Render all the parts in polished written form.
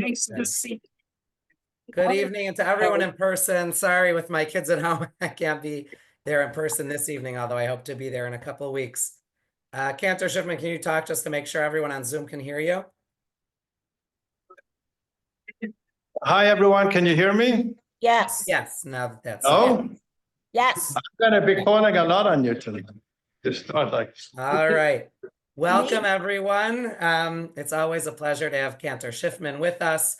Nice to see. Good evening, and to everyone in person. Sorry, with my kids at home, I can't be there in person this evening, although I hope to be there in a couple of weeks. Cantor, Shifman, can you talk just to make sure everyone on Zoom can hear you? Hi, everyone. Can you hear me? Yes. Yes, now that that's. Oh, Yes. I'm going to be calling a lot on you tonight. Just thought like. All right. Welcome, everyone. It's always a pleasure to have Cantor Shifman with us.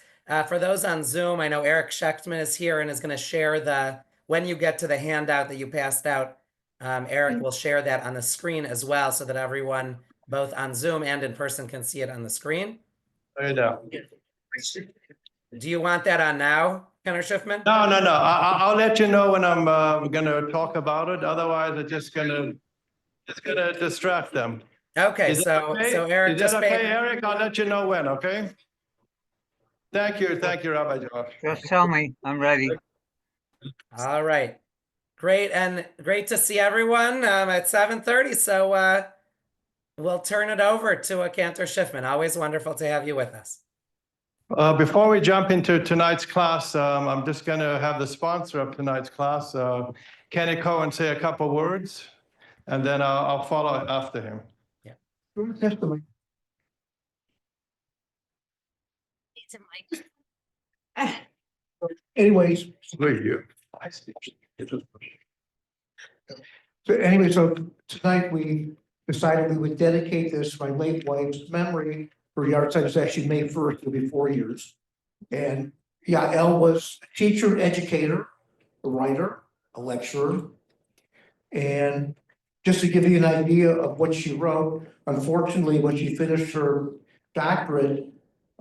For those on Zoom, I know Eric Schechtman is here and is going to share when you get to the handout that you passed out, Eric will share that on the screen as well so that everyone, both on Zoom and in person, can see it on the screen. I know. Do you want that on now, Cantor Shifman? No. I'll let you know when I'm going to talk about it. Otherwise, it's just going to distract them. Okay, Is so okay? Eric Is just that okay, Eric? I'll let you know when. Okay. Thank you, Rabbi Josh. Just tell me, I'm ready. All right. Great, and great to see everyone at 7:30. So we'll turn it over to Cantor Shifman. Always wonderful to have you with us. Before we jump into tonight's class, I'm just going to have the sponsor of tonight's class, Kenny Cohen, say a couple words, and then I'll follow after him. Yeah. Anyways, so tonight we decided we would dedicate this to my late wife's memory. Her yard site is actually May 1st, it'll be 4 years. And Yael was a teacher, educator, a writer, a lecturer. And just to give you an idea of what she wrote, unfortunately, when she finished her doctorate,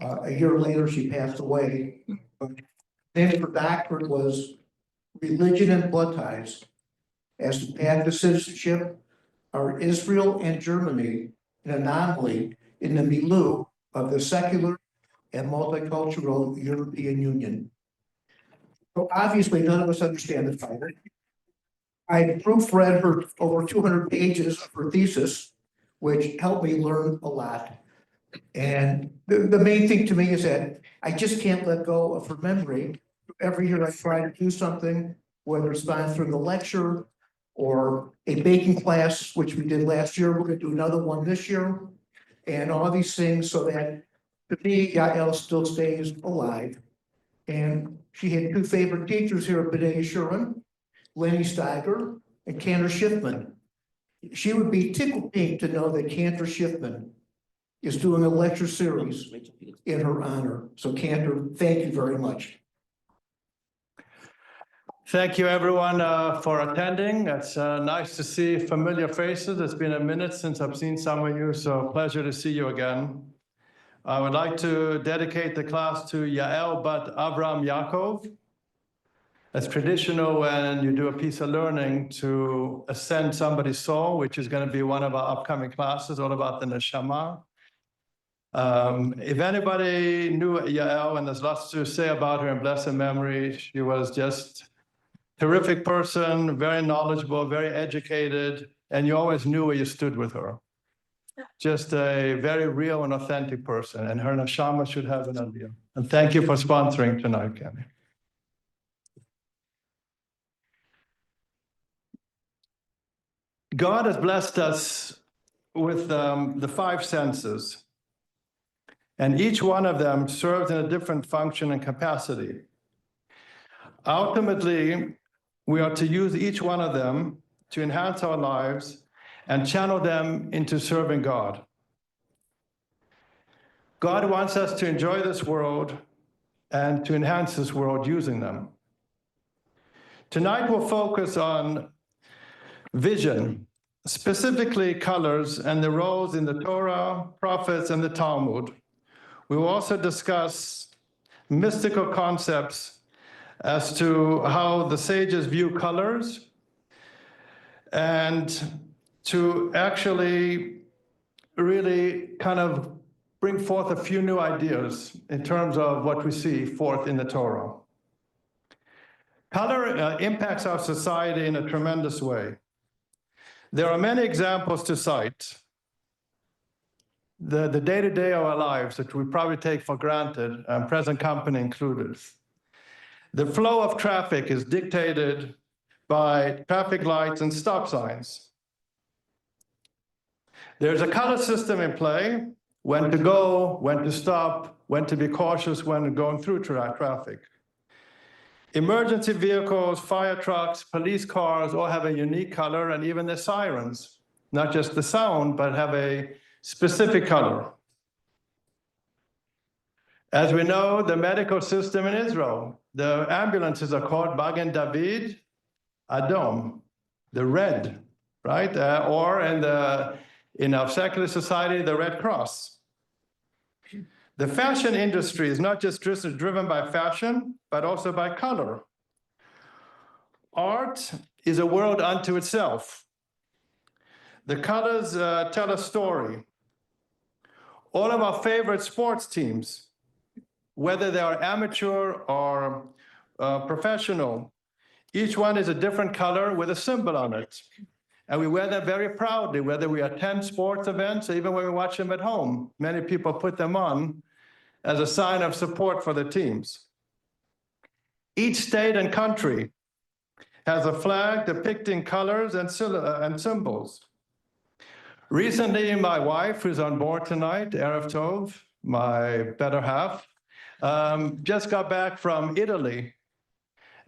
a year later, she passed away. Then her doctorate was Religion and Blood Ties. As the path to citizenship are Israel and Germany, an anomaly in the milieu of the secular and multicultural European Union. So obviously, none of us understand the title. I proofread her over 200 pages of her thesis, which helped me learn a lot. And the main thing to me is that I just can't let go of her memory. Every year I try to do something, whether it's sponsoring a lecture or a baking class, which we did last year. We're going to do another one this year. And all these things so that to me, Yael still stays alive. And she had two favorite teachers here at B'nai Yeshurun, Lenny Steiger and Cantor Shifman. She would be tickled pink to know that Cantor Shifman is doing a lecture series in her honor. So Cantor, thank you very much. Thank you, everyone, for attending. It's nice to see familiar faces. It's been a minute since I've seen some of you, so pleasure to see you again. I would like to dedicate the class to Yael Bat Avram Yaakov. It's traditional when you do a piece of learning to ascend somebody's soul, which is going to be one of our upcoming classes, all about the neshama. If anybody knew Yael, and there's lots to say about her in blessed memory, she was just a terrific person, very knowledgeable, very educated, and you always knew where you stood with her. Just a very real and authentic person, and her neshama should have an idea. And thank you for sponsoring tonight, Kenny. God has blessed us with the five senses, and each one of them serves in a different function and capacity. Ultimately, we are to use each one of them to enhance our lives and channel them into serving God. God wants us to enjoy this world and to enhance this world using them. Tonight, we'll focus on vision, specifically colors and the roles in the Torah, prophets, and the Talmud. We will also discuss mystical concepts as to how the sages view colors and to actually really kind of bring forth a few new ideas in terms of what we see forth in the Torah. Color impacts our society in a tremendous way. There are many examples to cite. the day-to-day of our lives that we probably take for granted, present company included. The flow of traffic is dictated by traffic lights and stop signs. There's a color system in play, when to go, when to stop, when to be cautious when going through traffic. Emergency vehicles, fire trucks, police cars all have a unique color, and even the sirens, not just the sound, but have a specific color. As we know, the medical system in Israel, the ambulances are called Magen David Adom, the red, right? Or in our secular society, the Red Cross. The fashion industry is not just driven by fashion, but also by color. Art is a world unto itself. The colors tell a story. All of our favorite sports teams, whether they are amateur or professional, each one is a different color with a symbol on it. And we wear them very proudly, whether we attend sports events or even when we watch them at home. Many people put them on as a sign of support for the teams. Each state and country has a flag depicting colors and symbols. Recently, my wife, who's on board tonight, Erev Tov, my better half, just got back from Italy.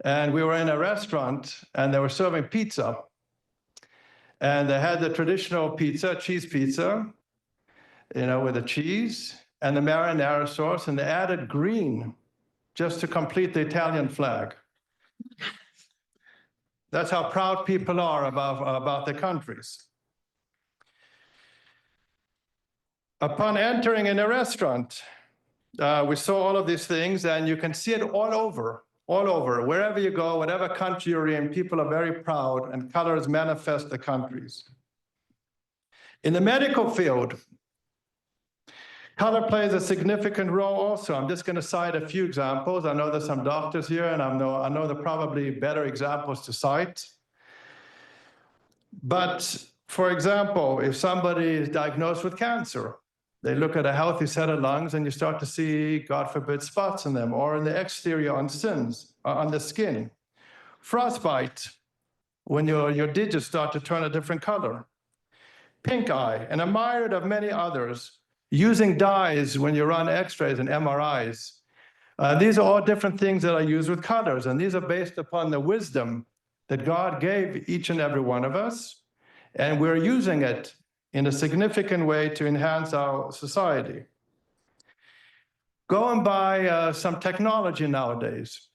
And we were in a restaurant, and they were serving pizza. And they had the traditional pizza, cheese pizza, with the cheese and the marinara sauce, and they added green just to complete the Italian flag. That's how proud people are about their countries. Upon entering in a restaurant, we saw all of these things, and you can see it all over, wherever you go, whatever country you're in, people are very proud, and colors manifest the countries. In the medical field, color plays a significant role also. I'm just going to cite a few examples. I know there's some doctors here, and I know there are probably better examples to cite. But for example, if somebody is diagnosed with cancer, they look at a healthy set of lungs, and you start to see, God forbid, spots in them, or in the exterior on the skin. Frostbite, when your digits start to turn a different color. Pink eye, and a myriad of many others. Using dyes when you run x-rays and MRIs. These are all different things that are used with colors, and these are based upon the wisdom that God gave each and every one of us, and we're using it in a significant way to enhance our society. Go and buy some technology nowadays,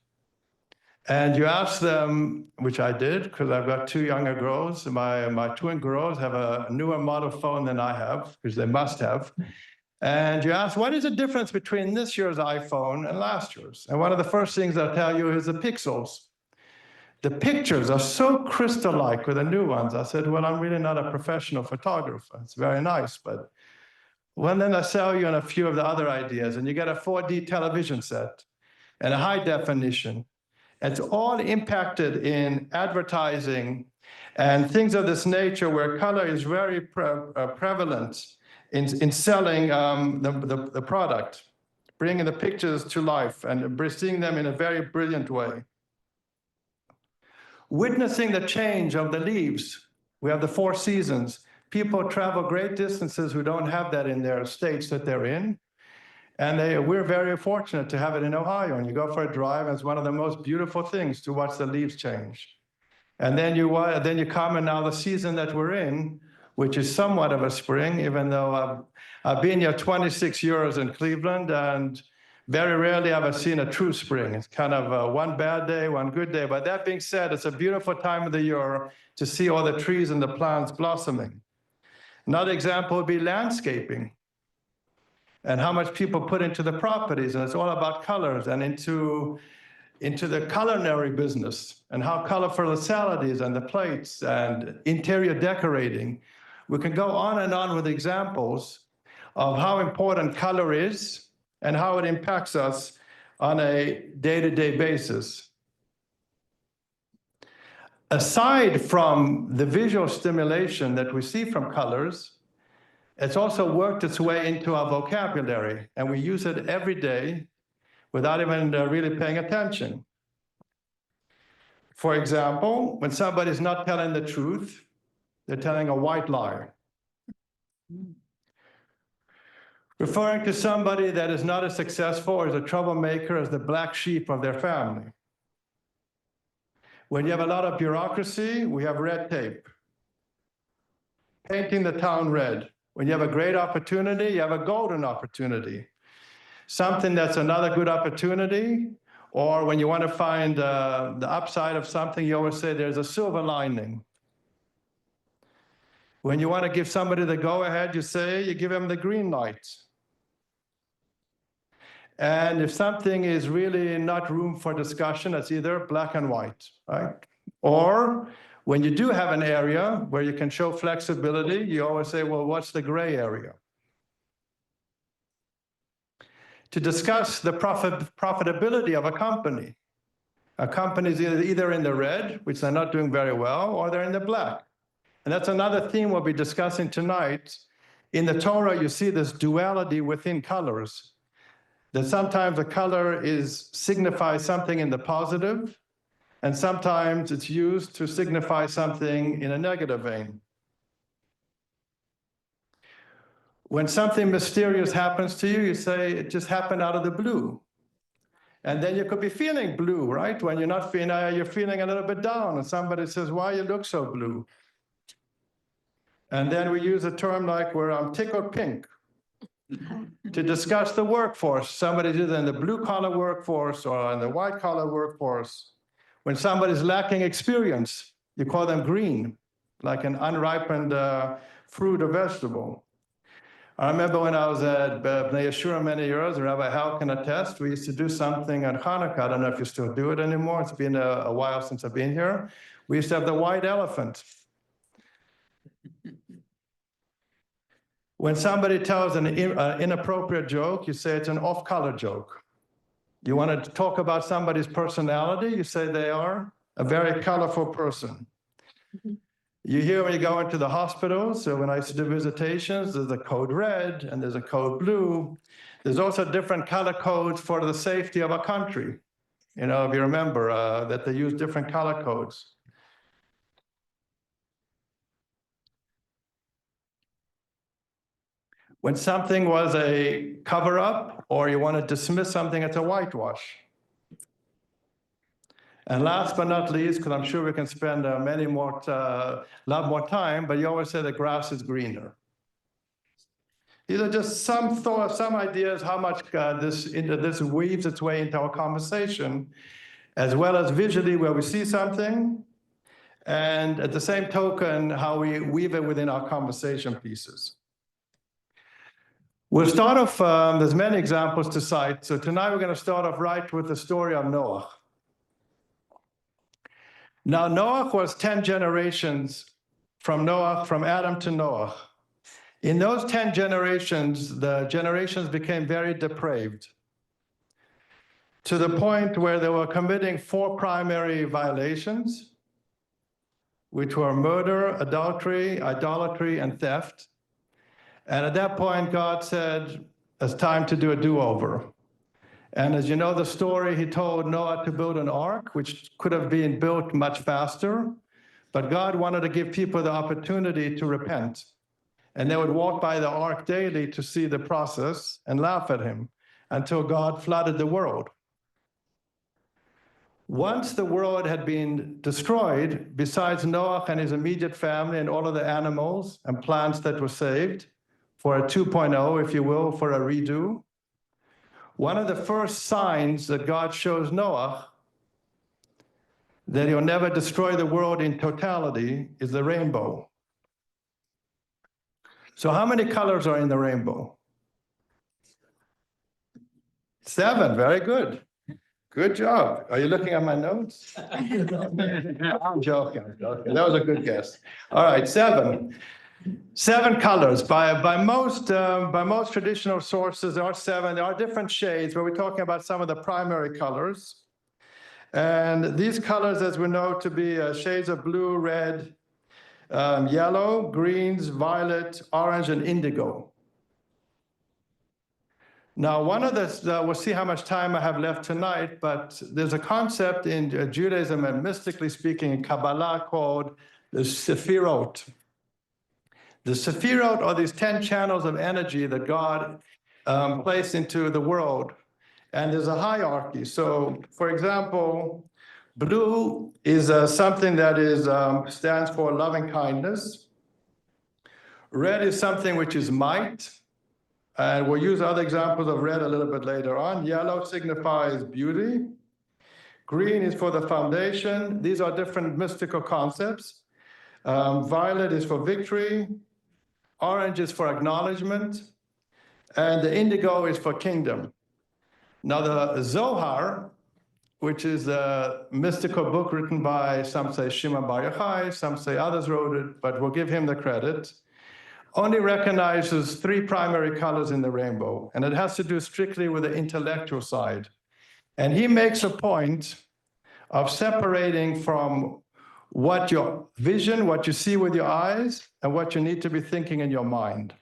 and you ask them, which I did, because I've got two younger girls. My twin girls have a newer model phone than I have, because they must have. And you ask, what is the difference between this year's iPhone and last year's? And one of the first things they'll tell you is the pixels. The pictures are so crystal-like with the new ones. I said, well, I'm really not a professional photographer. It's very nice, but then I sell you on a few of the other ideas, and you get a 4D television set and a high definition. It's all impacted in advertising and things of this nature where color is very prevalent in selling the product, bringing the pictures to life and seeing them in a very brilliant way. Witnessing the change of the leaves. We have the 4 seasons. People travel great distances who don't have that in their states that they're in. And we're very fortunate to have it in Ohio. And you go for a drive, and it's one of the most beautiful things to watch the leaves change. And then you come, and now the season that we're in, which is somewhat of a spring, even though I've been here 26 years in Cleveland, and very rarely have I seen a true spring. It's kind of one bad day, one good day. But that being said, it's a beautiful time of the year to see all the trees and the plants blossoming. Another example would be landscaping and how much people put into the properties. And it's all about colors and into the culinary business and how colorful the salad is and the plates and interior decorating. We can go on and on with examples of how important color is and how it impacts us on a day-to-day basis. Aside from the visual stimulation that we see from colors, It's also worked its way into our vocabulary, and we use it every day without even really paying attention. For example, when somebody's not telling the truth, they're telling a white lie. Referring to somebody that is not as successful or is a troublemaker as the black sheep of their family. When you have a lot of bureaucracy, we have red tape. Painting the town red. When you have a great opportunity, you have a golden opportunity. Something that's another good opportunity, or when you want to find the upside of something, you always say there's a silver lining. When you want to give somebody the go-ahead, you say you give them the green light. And if something is really not room for discussion, it's either black and white, right? Or when you do have an area where you can show flexibility, you always say, well, what's the gray area? To discuss the profitability of a company. A company is either in the red, which they're not doing very well, or they're in the black. And that's another theme we'll be discussing tonight. In the Torah, you see this duality within colors. That sometimes a color signifies something in the positive, and sometimes it's used to signify something in a negative vein. When something mysterious happens to you, you say it just happened out of the blue. And then you could be feeling blue, right? When you're not feeling, you're feeling a little bit down, and somebody says, why you look so blue? And then we use a term like where I'm tickled pink. To discuss the workforce. Somebody's either in the blue-collar workforce or in the white-collar workforce. When somebody's lacking experience, you call them green, like an unripened fruit or vegetable. I remember when I was at Bnei Yeshua many years, Rabbi Hal can attest, we used to do something at Hanukkah. I don't know if you still do it anymore. It's been a while since I've been here. We used to have the white elephant. When somebody tells an inappropriate joke, you say it's an off-color joke. You want to talk about somebody's personality, you say they are a very colorful person. You hear when you go into the hospital, so when I used to do visitations, there's a code red and there's a code blue. There's also different color codes for the safety of a country. You know, if you remember that they use different color codes. When something was a cover-up or you want to dismiss something, it's a whitewash. And last but not least, because I'm sure we can spend a lot more time, but you always say the grass is greener. These are just some thoughts, some ideas how much this weaves its way into our conversation, as well as visually where we see something, and at the same token, how we weave it within our conversation pieces. We'll start off, there's many examples to cite. So tonight we're going to start off right with the story of Noah. Now, Noah was 10 generations from Adam to Noah. In those 10 generations, the generations became very depraved to the point where they were committing 4 primary violations, which were murder, adultery, idolatry, and theft. And at that point, God said, it's time to do a do-over. And as you know the story, he told Noah to build an ark, which could have been built much faster. But God wanted to give people the opportunity to repent. And they would walk by the ark daily to see the process and laugh at him until God flooded the world. Once the world had been destroyed, besides Noah and his immediate family and all of the animals and plants that were saved, for a 2.0, if you will, for a redo. One of the first signs that God shows Noah that he'll never destroy the world in totality is the rainbow. So how many colors are in the rainbow? 7, very good. Good job. Are you looking at my notes? I'm joking. That was a good guess. All right, 7. 7 colors. By most traditional sources, there are 7. There are different shades, but we're talking about some of the primary colors. And these colors, as we know, to be shades of blue, red, yellow, greens, violet, orange, and indigo. Now, one of the, we'll see how much time I have left tonight, but there's a concept in Judaism and mystically speaking in Kabbalah called the Sephirot. The Sephirot are these 10 channels of energy that God placed into the world. And there's a hierarchy. So, for example, blue is something that is stands for loving kindness. Red is something which is might. And we'll use other examples of red a little bit later on. Yellow signifies beauty. Green is for the foundation. These are different mystical concepts. Violet is for victory. Orange is for acknowledgement. And the indigo is for kingdom. Now, the Zohar, which is a mystical book written by, some say Shifman Bar Yochai, some say others wrote it, but we'll give him the credit, only recognizes 3 primary colors in the rainbow, and it has to do strictly with the intellectual side. And he makes a point of separating from what your vision, what you see with your eyes, and what you need to be thinking in your mind.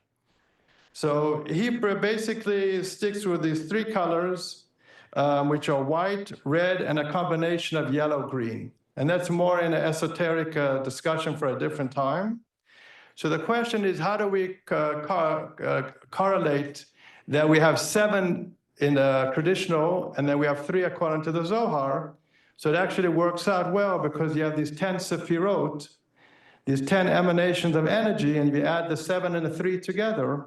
So he basically sticks with these 3 colors, which are white, red, and a combination of yellow-green. And that's more in an esoteric discussion for a different time. So the question is, how do we correlate that we have 7 in the traditional, and then we have 3 according to the Zohar? So it actually works out well because you have these 10 sephirot, these 10 emanations of energy, and if you add the 7 and the 3 together,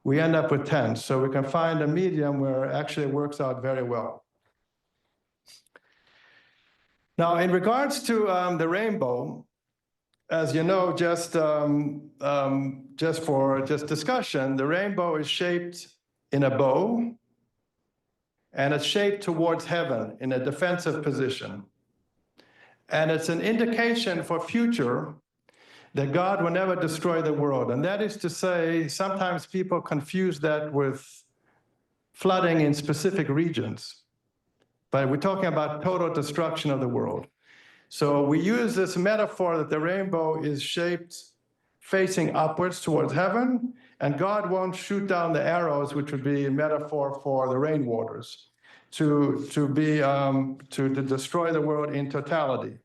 we end up with 10. So we can find a medium where actually it works out very well. Now, in regards to the rainbow, as you know, just for discussion, the rainbow is shaped in a bow, and it's shaped towards heaven in a defensive position. And it's an indication for future that God will never destroy the world. And that is to say, sometimes people confuse that with flooding in specific regions. But we're talking about total destruction of the world. So we use this metaphor that the rainbow is shaped facing upwards towards heaven, and God won't shoot down the arrows, which would be a metaphor for the rainwaters, to destroy the world in totality.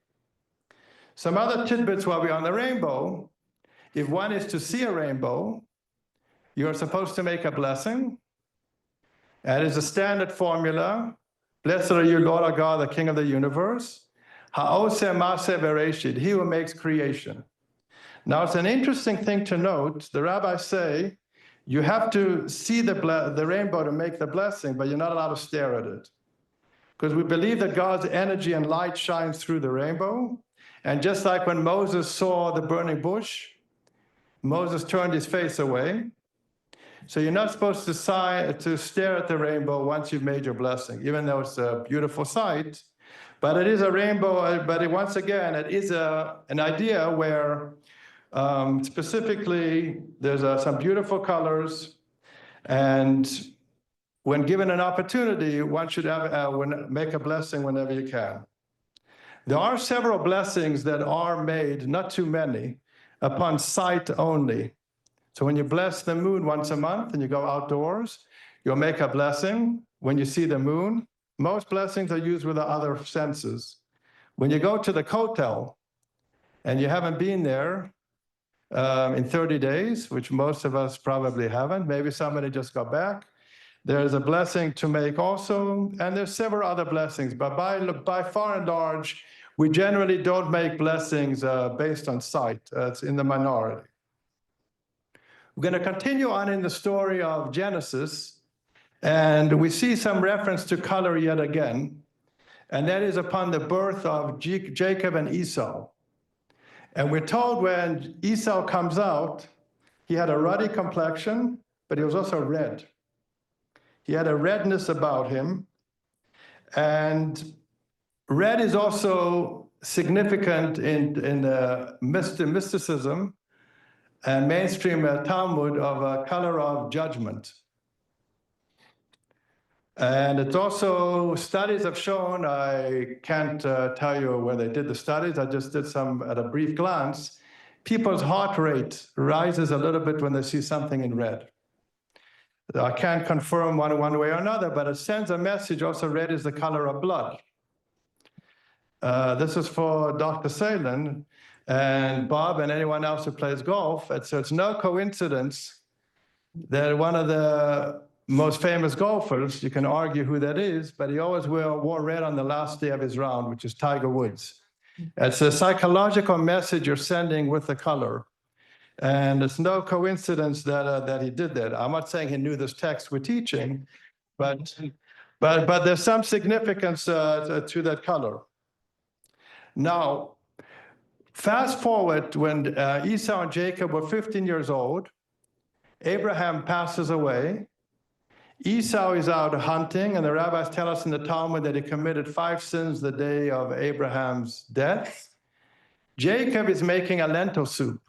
Some other tidbits while we're on the rainbow: if one is to see a rainbow, you're supposed to make a blessing. That is a standard formula. Blessed are you, Lord our God, the King of the universe. Ha'oseh ma'aseh bereshit, he who makes creation. Now, it's an interesting thing to note. The rabbis say you have to see the rainbow to make the blessing, but you're not allowed to stare at it. Because we believe that God's energy and light shines through the rainbow. And just like when Moses saw the burning bush, Moses turned his face away. So you're not supposed to stare at the rainbow once you've made your blessing, even though it's a beautiful sight. But it is a rainbow, once again, it is an idea where specifically there's some beautiful colors, and when given an opportunity, one should make a blessing whenever you can. There are several blessings that are made, not too many, upon sight only. So when you bless the moon once a month and you go outdoors, you'll make a blessing when you see the moon. Most blessings are used with the other senses. When you go to the Kotel and you haven't been there in 30 days, which most of us probably haven't, maybe somebody just got back, there's a blessing to make also, and there's several other blessings, but by far and large, we generally don't make blessings based on sight. It's in the minority. We're going to continue on in the story of Genesis, and we see some reference to color yet again, and that is upon the birth of Jacob and Esau. And we're told when Esau comes out, he had a ruddy complexion, but he was also red. He had a redness about him, and red is also significant in mysticism and mainstream Talmud of a color of judgment. And it's also, studies have shown, I can't tell you where they did the studies, I just did some at a brief glance, people's heart rate rises a little bit when they see something in red. I can't confirm one way or another, but it sends a message. Also, red is the color of blood. This is for Dr. Salen and Bob and anyone else who plays golf. And so it's no coincidence that one of the most famous golfers, you can argue who that is, but he always wore red on the last day of his round, which is Tiger Woods. It's a psychological message you're sending with the color. And it's no coincidence that he did that. I'm not saying he knew this text we're teaching, but there's some significance to that color. Now, fast forward when Esau and Jacob were 15 years old, Abraham passes away. Esau is out hunting, and the rabbis tell us in the Talmud that he committed 5 sins the day of Abraham's death. Jacob is making a lentil soup,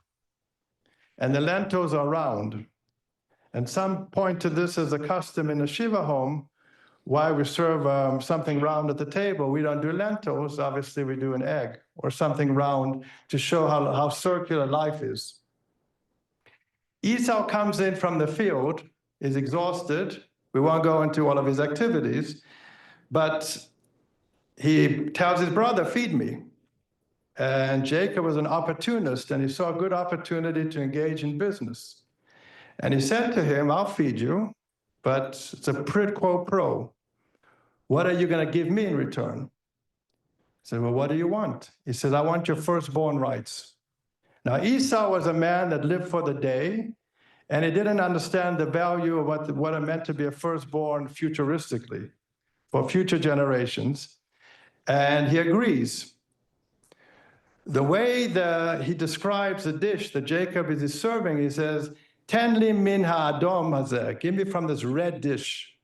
and the lentils are round. And some point to this as a custom in the Shiva home, why we serve something round at the table. We don't do lentils, obviously we do an egg or something round to show how circular life is. Esau comes in from the field, is exhausted. We won't go into all of his activities, but he tells his brother, feed me. And Jacob was an opportunist, and he saw a good opportunity to engage in business. And he said to him, I'll feed you, but it's a quid pro quo. What are you going to give me in return? He said, well, what do you want? He said, I want your firstborn rights. Now, Esau was a man that lived for the day, and he didn't understand the value of what it meant to be a firstborn futuristically for future generations. And he agrees. The way he describes the dish that Jacob is serving, he says, Ten li min ha'adom hazeh, give me from this red dish.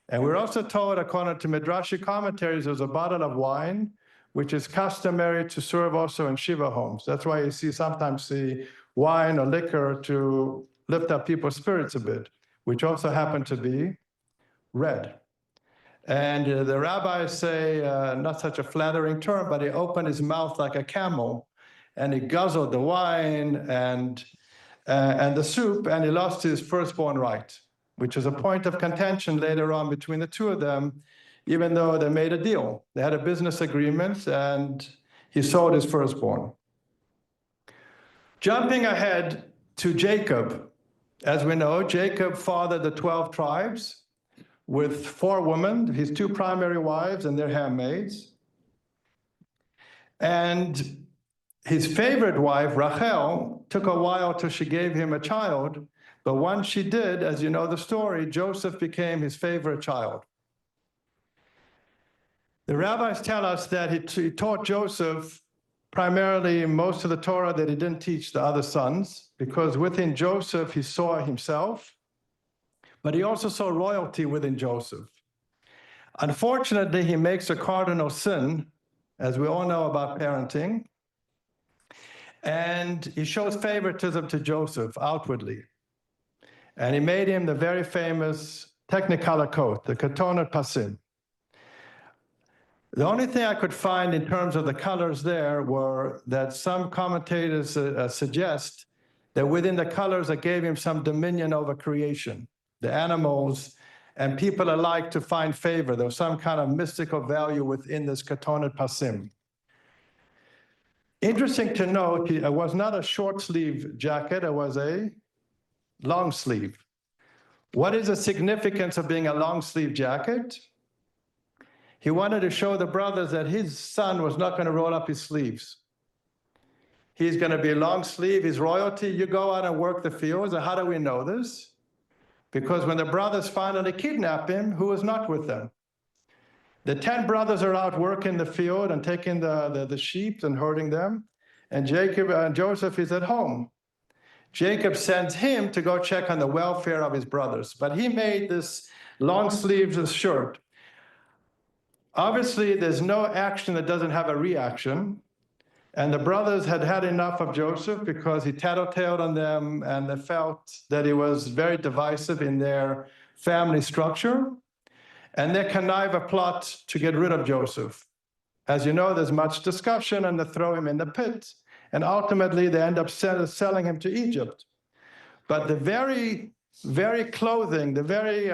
And we're also told, according to Midrashi commentaries, there's a bottle of wine, which is customary to serve also in Shiva homes. That's why you sometimes see wine or liquor to lift up people's spirits a bit, which also happen to be red. And the rabbis say, not such a flattering term, but he opened his mouth like a camel, and he guzzled the wine and the soup, and he lost his firstborn right, which is a point of contention later on between the two of them, even though they made a deal. They had a business agreement, and he sold his firstborn. Jumping ahead to Jacob, as we know, Jacob fathered the 12 tribes with 4 women, his 2 primary wives and their handmaids. And his favorite wife, Rachel, took a while till she gave him a child. But once she did, as you know the story, Joseph became his favorite child. The rabbis tell us that he taught Joseph primarily most of the Torah that he didn't teach the other sons, because within Joseph, he saw himself, but he also saw royalty within Joseph. Unfortunately, he makes a cardinal sin, as we all know about parenting, and he shows favoritism to Joseph outwardly. And he made him the very famous Technicolor coat, the Cantor Pasim. The only thing I could find in terms of the colors there were that some commentators suggest that within the colors it gave him some dominion over creation, the animals and people alike to find favor. There was some kind of mystical value within this Cantor Pasim. Interesting to note, it was not a short sleeve jacket, it was a long sleeve. What is the significance of being a long sleeve jacket? He wanted to show the brothers that his son was not going to roll up his sleeves. He's going to be long sleeve, his royalty. You go out and work the fields. And how do we know this? Because when the brothers finally kidnap him, who was not with them? The 10 brothers are out working the field and taking the sheep and herding them. And Jacob and Joseph is at home. Jacob sends him to go check on the welfare of his brothers. But he made this long sleeves shirt. Obviously, there's no action that doesn't have a reaction. And the brothers had had enough of Joseph because he tattletaled on them, and they felt that he was very divisive in their family structure. And they connive a plot to get rid of Joseph. As you know, there's much discussion, and they throw him in the pit. and ultimately they end up selling him to Egypt. But the very clothing, the very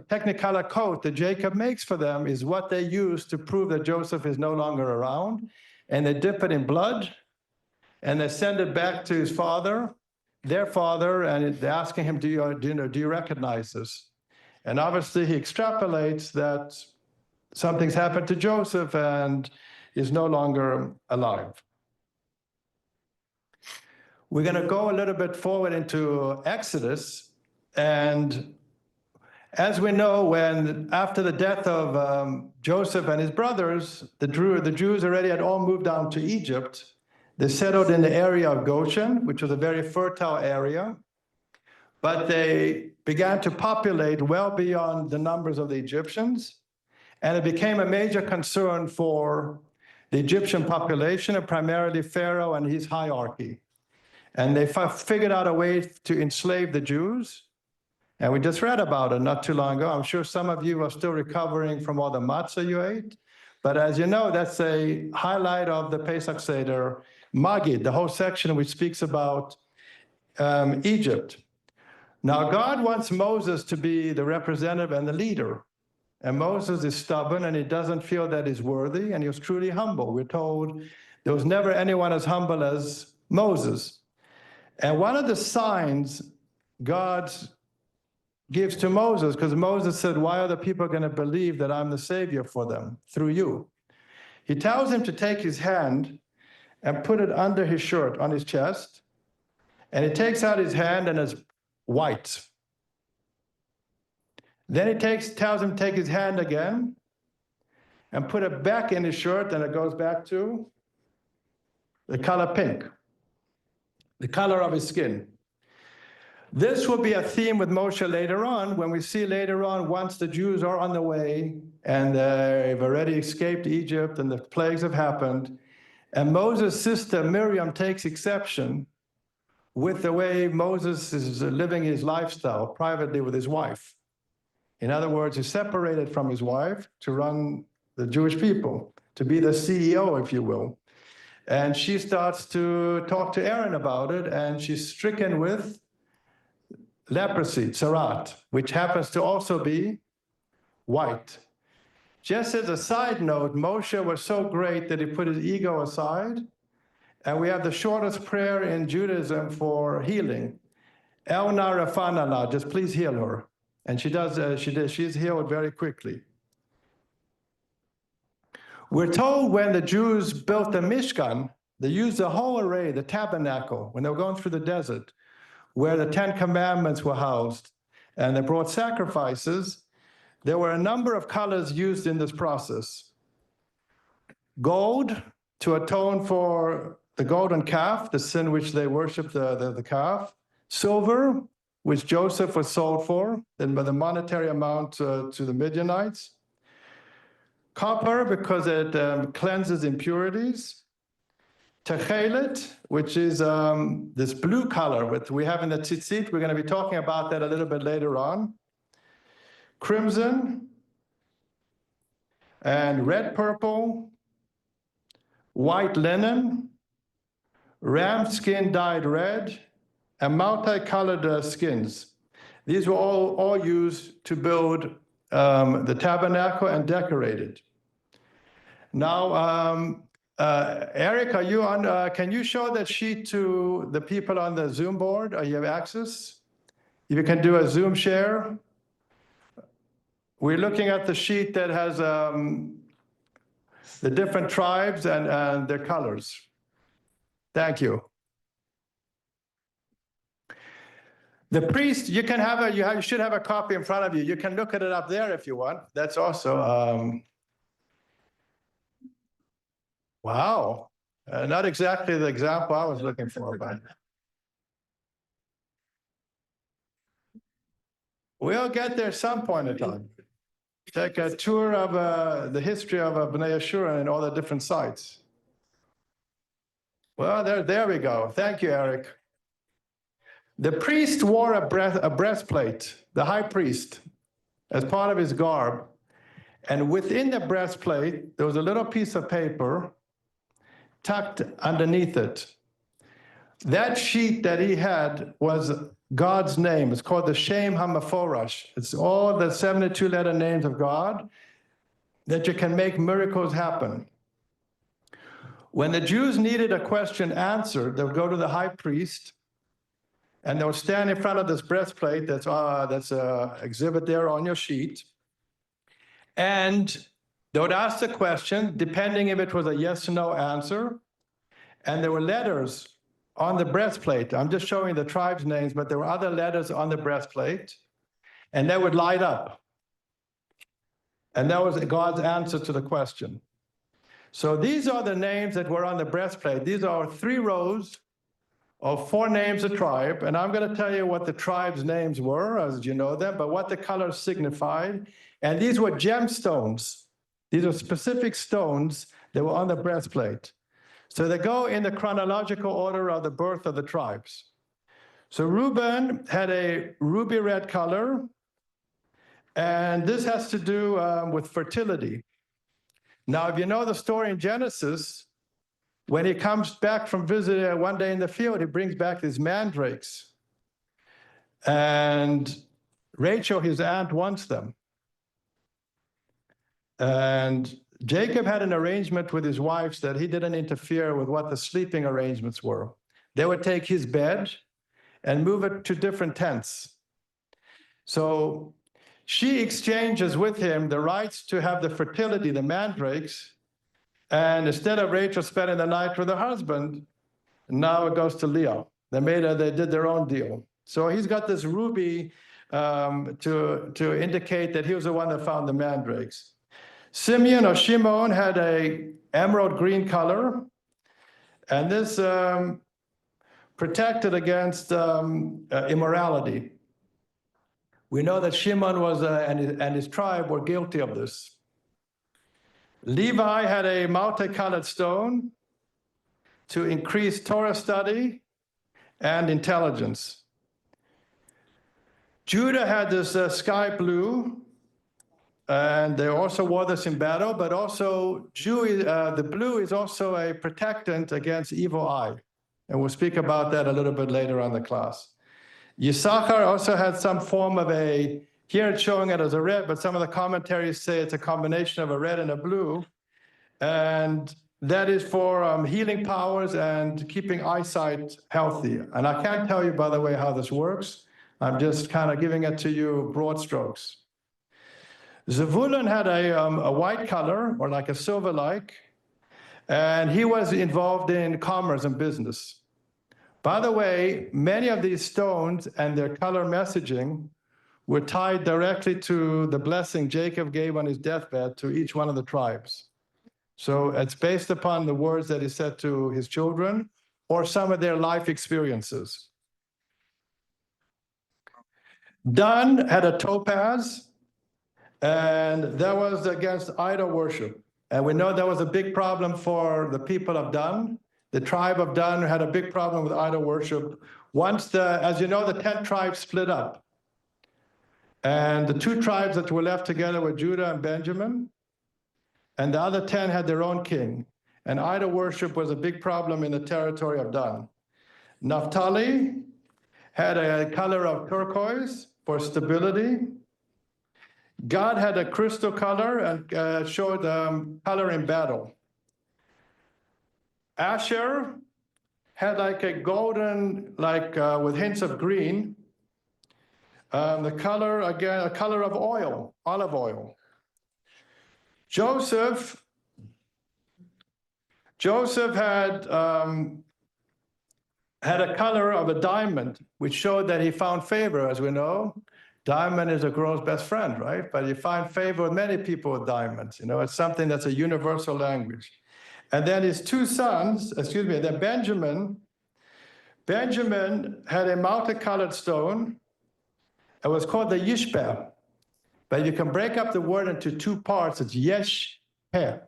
technicolor coat that Jacob makes for them is what they use to prove that Joseph is no longer around. And they dip it in blood, and they send it back to his father, their father, and they're asking him, do you recognize this? And obviously he extrapolates that something's happened to Joseph and is no longer alive. We're going to go a little bit forward into Exodus. And as we know, after the death of Joseph and his brothers, the Jews already had all moved down to Egypt. They settled in the area of Goshen, which was a very fertile area. But they began to populate well beyond the numbers of the Egyptians. And it became a major concern for the Egyptian population, and primarily Pharaoh and his hierarchy. And they figured out a way to enslave the Jews. And we just read about it not too long ago. I'm sure some of you are still recovering from all the matzah you ate. But as you know, that's a highlight of the Pesach Seder, Magid, the whole section which speaks about Egypt. Now, God wants Moses to be the representative and the leader. And Moses is stubborn, and he doesn't feel that he's worthy, and he was truly humble. We're told there was never anyone as humble as Moses. And one of the signs God gives to Moses, because Moses said, why are the people going to believe that I'm the savior for them through you? He tells him to take his hand and put it under his shirt on his chest. And he takes out his hand, and it's white. Then he tells him to take his hand again and put it back in his shirt, and it goes back to the color pink, the color of his skin. This will be a theme with Moshe later on, when we see later on, once the Jews are on the way and they've already escaped Egypt and the plagues have happened, and Moses' sister Miriam takes exception with the way Moses is living his lifestyle privately with his wife. In other words, he's separated from his wife to run the Jewish people, to be the CEO, if you will. And she starts to talk to Aaron about it, and she's stricken with leprosy, tsarat, which happens to also be white. Just as a side note, Moshe was so great that he put his ego aside, and we have the shortest prayer in Judaism for healing. El na rafana la, just please heal her. And she does, she's healed very quickly. We're told when the Jews built the Mishkan, they used the whole array, the tabernacle, when they were going through the desert, where the 10 Commandments were housed, and they brought sacrifices. There were a number of colors used in this process. Gold, to atone for the golden calf, the sin which they worshiped the calf. Silver, which Joseph was sold for, then by the monetary amount to the Midianites. Copper, because it cleanses impurities. Techelet, which is this blue color which we have in the tzitzit. We're going to be talking about that a little bit later on. Crimson and red purple, white linen, ram skin dyed red, and multicolored skins. These were all used to build the tabernacle and decorate it. Now, Eric, are you on? Can you show that sheet to the people on the Zoom board? Or you have access? If you can do a Zoom share. We're looking at the sheet that has the different tribes and their colors. Thank you. The priest, you can have you should have a copy in front of you. You can look at it up there if you want. That's also, wow. Not exactly the example I was looking for, but we'll get there some point in time. Take a tour of the history of Bnei Yeshua and all the different sites. Well, there we go. Thank you, Eric. The priest wore a breastplate, the high priest, as part of his garb. And within the breastplate, there was a little piece of paper tucked underneath it. That sheet that he had was God's name. It's called the Shem HaMeforash. It's all the 72-letter names of God that you can make miracles happen. When the Jews needed a question answered, they would go to the high priest, and they would stand in front of this breastplate that's exhibit there on your sheet, and they would ask the question, depending if it was a yes or no answer, and there were letters on the breastplate. I'm just showing the tribes' names, but there were other letters on the breastplate, and they would light up. And that was God's answer to the question. So these are the names that were on the breastplate. These are 3 rows of 4 names of tribe, and I'm going to tell you what the tribes' names were, as you know them, but what the colors signified. And these were gemstones. These are specific stones that were on the breastplate. So they go in the chronological order of the birth of the tribes. So Reuben had a ruby red color, and this has to do with fertility. Now, if you know the story in Genesis, when he comes back from visiting one day in the field, he brings back these mandrakes. And Rachel, his aunt, wants them. And Jacob had an arrangement with his wives that he didn't interfere with what the sleeping arrangements were. They would take his bed and move it to different tents. So she exchanges with him the rights to have the fertility, the mandrakes, and instead of Rachel spending the night with her husband, now it goes to Leah. They did their own deal. So he's got this ruby to indicate that he was the one that found the mandrakes. Simeon or Shimon had a emerald green color, and this protected against immorality. We know that Shimon was and his tribe were guilty of this. Levi had a multicolored stone to increase Torah study and intelligence. Judah had this sky blue, and they also wore this in battle, but also the blue is also a protectant against evil eye. And we'll speak about that a little bit later on in the class. Yisachar also had some form of here it's showing it as a red, but some of the commentaries say it's a combination of a red and a blue. And that is for healing powers and keeping eyesight healthy. And I can't tell you, by the way, how this works. I'm just kind of giving it to you broad strokes. Zebulun had a white color, or like a silver-like, and he was involved in commerce and business. By the way, many of these stones and their color messaging were tied directly to the blessing Jacob gave on his deathbed to each one of the tribes. So it's based upon the words that he said to his children or some of their life experiences. Dan had a topaz, and that was against idol worship. And we know that was a big problem for the people of Dan. The tribe of Dan had a big problem with idol worship. Once as you know, the 10 tribes split up. And the 2 tribes that were left together were Judah and Benjamin. And the other 10 had their own king. And idol worship was a big problem in the territory of Dan. Naphtali had a color of turquoise for stability. God had a crystal color and showed color in battle. Asher had like a golden, with hints of green. The color, again, a color of oil, olive oil. Joseph had a color of a diamond, which showed that he found favor, as we know. Diamond is a girl's best friend, right? But you find favor with many people with diamonds. You know, it's something that's a universal language. And then his 2 sons, then Benjamin had a multicolored stone. It was called the Yishpeh. But you can break up the word into 2 parts. It's Yesh-Peh.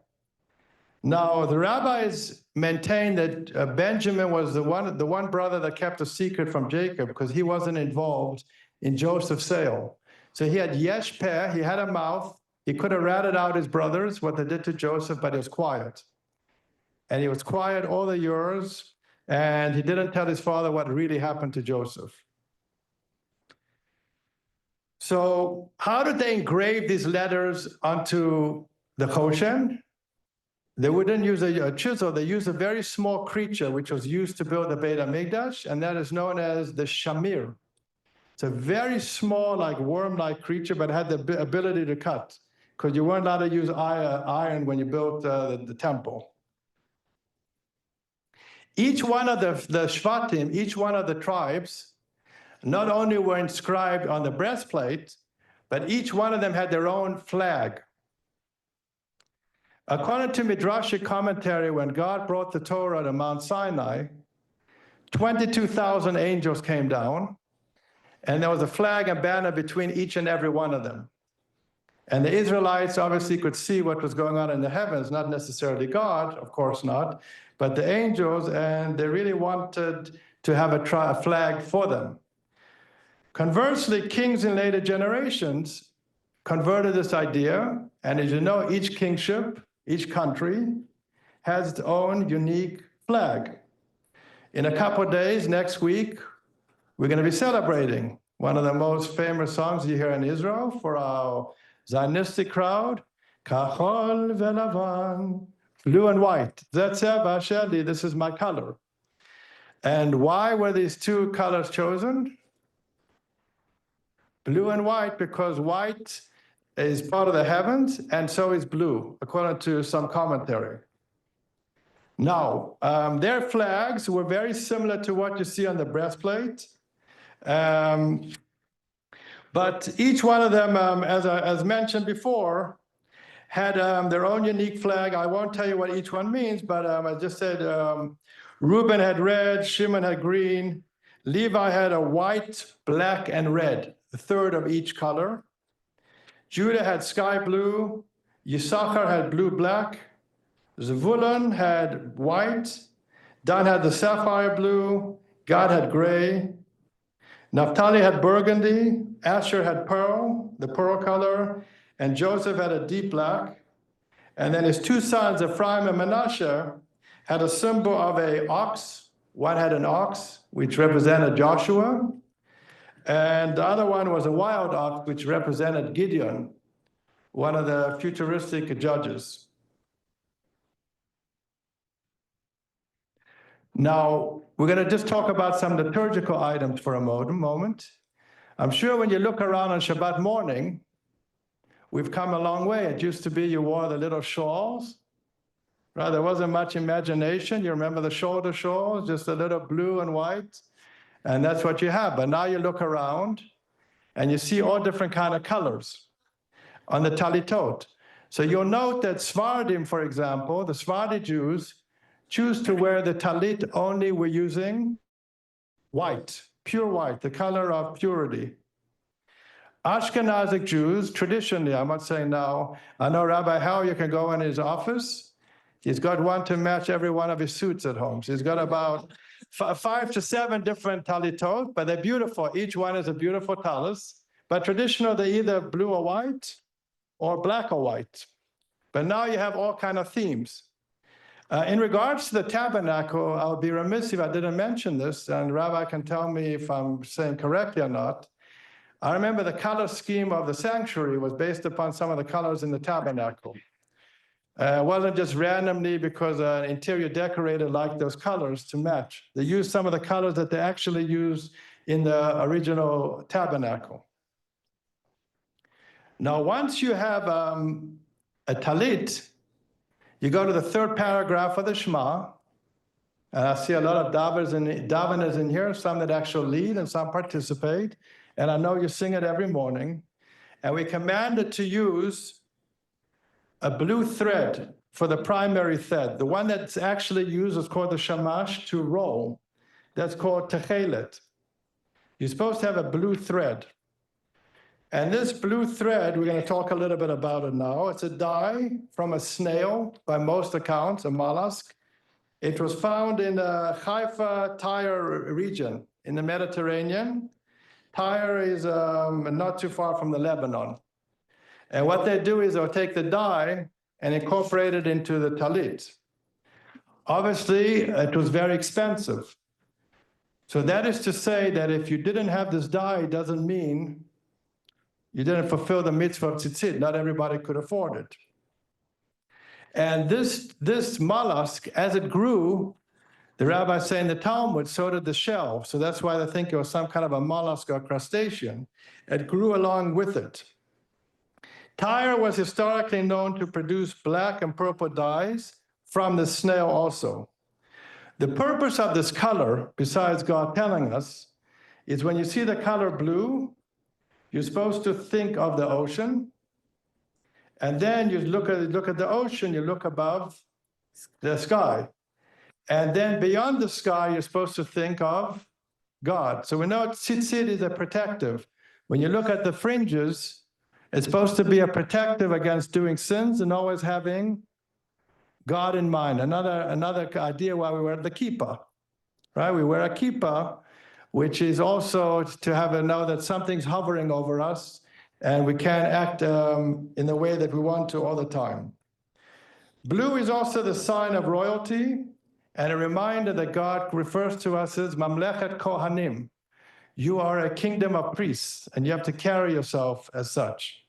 Now, the rabbis maintain that Benjamin was the one brother that kept a secret from Jacob because he wasn't involved in Joseph's sale. So he had Yesh-Peh, he had a mouth. He could have ratted out his brothers, what they did to Joseph, but he was quiet. And he was quiet all the years and he didn't tell his father what really happened to Joseph. So how did they engrave these letters onto the Choshen? They wouldn't use a chisel, they used a very small creature which was used to build the Beit HaMikdash, and that is known as the shamir. It's a very small, like worm-like creature, but had the ability to cut, because you weren't allowed to use iron when you built the temple. Each one of the Shvatim, each one of the tribes, not only were inscribed on the breastplate, but each one of them had their own flag. According to Midrashic commentary, when God brought the Torah to Mount Sinai, 22,000 angels came down, and there was a flag and banner between each and every one of them. And the Israelites obviously could see what was going on in the heavens, not necessarily God, of course not, but the angels, and they really wanted to have a flag for them. Conversely, kings in later generations converted this idea, and as you know, each kingship, each country has its own unique flag. In a couple of days, next week, we're going to be celebrating one of the most famous songs you hear in Israel for our Zionistic crowd, Kachol velavan, blue and white. Zetzeva sheli, this is my color. And why were these two colors chosen? Blue and white, because white is part of the heavens, and so is blue, according to some commentary. Now, their flags were very similar to what you see on the breastplate. But each one of them, as mentioned before, had their own unique flag. I won't tell you what each one means, but I just said Reuben had red, Shimon had green, Levi had a white, black, and red, a third of each color. Judah had sky blue, Yisachar had blue-black, Zevulun had white, Dan had the sapphire blue, Gad had gray, Naphtali had burgundy, Asher had pearl, the pearl color, and Joseph had a deep black. And then his two sons, Ephraim and Manasseh, had a symbol of an ox. One had an ox, which represented Joshua, and the other one was a wild ox, which represented Gideon, one of the futuristic judges. Now, we're going to just talk about some liturgical items for a moment. I'm sure when you look around on Shabbat morning, we've come a long way. It used to be you wore the little shawls, right? There wasn't much imagination. You remember the shoulder shawls, just a little blue and white, and that's what you have. But now you look around, and you see all different kind of colors on the talitot. So you'll note that Sephardim, for example, the Sephardi Jews choose to wear the talit only we're using white, pure white, the color of purity. Ashkenazic Jews, traditionally, I'm not saying now, I know Rabbi Hau, you can go in his office. He's got one to match every one of his suits at home. So he's got about 5 to 7 different talitot, but they're beautiful. Each one is a beautiful talis. But traditional, they're either blue or white or black or white. But now you have all kind of themes. In regards to the tabernacle, I would be remiss if I didn't mention this, and Rabbi can tell me if I'm saying correctly or not. I remember the color scheme of the sanctuary was based upon some of the colors in the tabernacle. It wasn't just randomly because an interior decorator liked those colors to match. They used some of the colors that they actually used in the original tabernacle. Now, once you have a talit, you go to the third paragraph of the Shema, and I see a lot of daveners in here, some that actually lead and some participate, and I know you sing it every morning. And we commanded to use a blue thread for the primary thread. The one that's actually used is called the shamash to roll. That's called techelet. You're supposed to have a blue thread. And this blue thread, we're going to talk a little bit about it now. It's a dye from a snail, by most accounts, a mollusk. It was found in the Haifa, Tyre region in the Mediterranean. Tyre is not too far from the Lebanon. And what they do is they'll take the dye and incorporate it into the talit. Obviously, it was very expensive. So that is to say that if you didn't have this dye, it doesn't mean you didn't fulfill the mitzvah of tzitzit. Not everybody could afford it. And this mollusk, as it grew, the rabbis say in the Talmud, so did the shell. So that's why they think it was some kind of a mollusk or crustacean. It grew along with it. Tyre was historically known to produce black and purple dyes from the snail also. The purpose of this color, besides God telling us, is when you see the color blue, you're supposed to think of the ocean. And then you look at the ocean, you look above the sky. And then beyond the sky, you're supposed to think of God. So we know tzitzit is a protective. When you look at the fringes, it's supposed to be a protective against doing sins and always having God in mind. Another idea why we wear the kippah, right? We wear a kippah, which is also to know that something's hovering over us and we can't act in the way that we want to all the time. Blue is also the sign of royalty and a reminder that God refers to us as Mamlechet Kohanim. You are a kingdom of priests, and you have to carry yourself as such.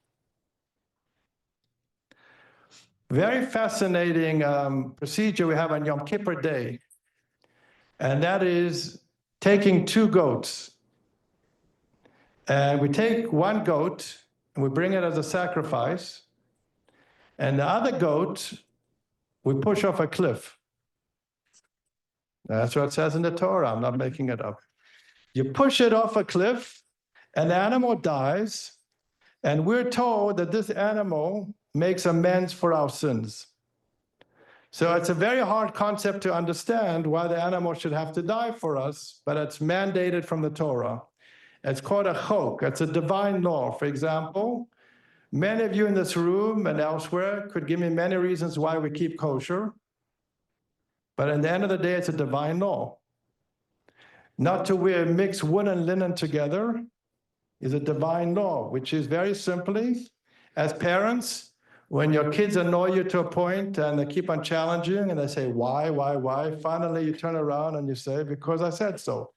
Very fascinating procedure we have on Yom Kippur Day, and that is taking 2 goats. And we take 1 goat, and we bring it as a sacrifice, and the other goat, we push off a cliff. That's what it says in the Torah. I'm not making it up. You push it off a cliff, and the animal dies, and we're told that this animal makes amends for our sins. So it's a very hard concept to understand why the animal should have to die for us, but it's mandated from the Torah. It's called a chok. It's a divine law. For example, many of you in this room and elsewhere could give me many reasons why we keep kosher, but at the end of the day, it's a divine law. Not to mix wood and linen together is a divine law, which is very simply, as parents, when your kids annoy you to a point and they keep on challenging and they say, why, finally you turn around and you say, because I said so.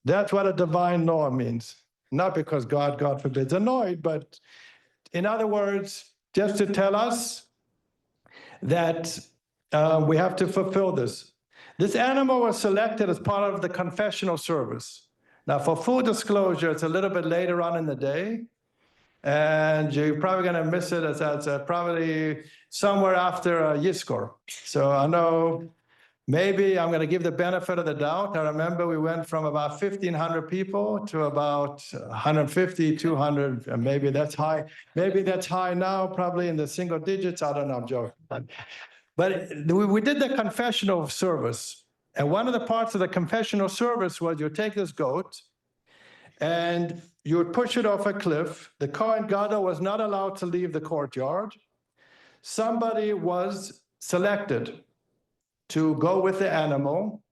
That's what a divine law means. Not because God forbids, annoyed, but in other words, just to tell us that we have to fulfill this. This animal was selected as part of the confessional service. Now, for full disclosure, it's a little bit later on in the day, and you're probably going to miss it as probably somewhere after Yizkor. So I know maybe I'm going to give the benefit of the doubt. I remember we went from about 1,500 people to about 150, 200, and maybe that's high. Maybe that's high now, probably in the single digits. I don't know, I'm joking. But we did the confessional service. And one of the parts of the confessional service was you take this goat and you would push it off a cliff. The Kohen Gadol was not allowed to leave the courtyard. Somebody was selected to go with the animal.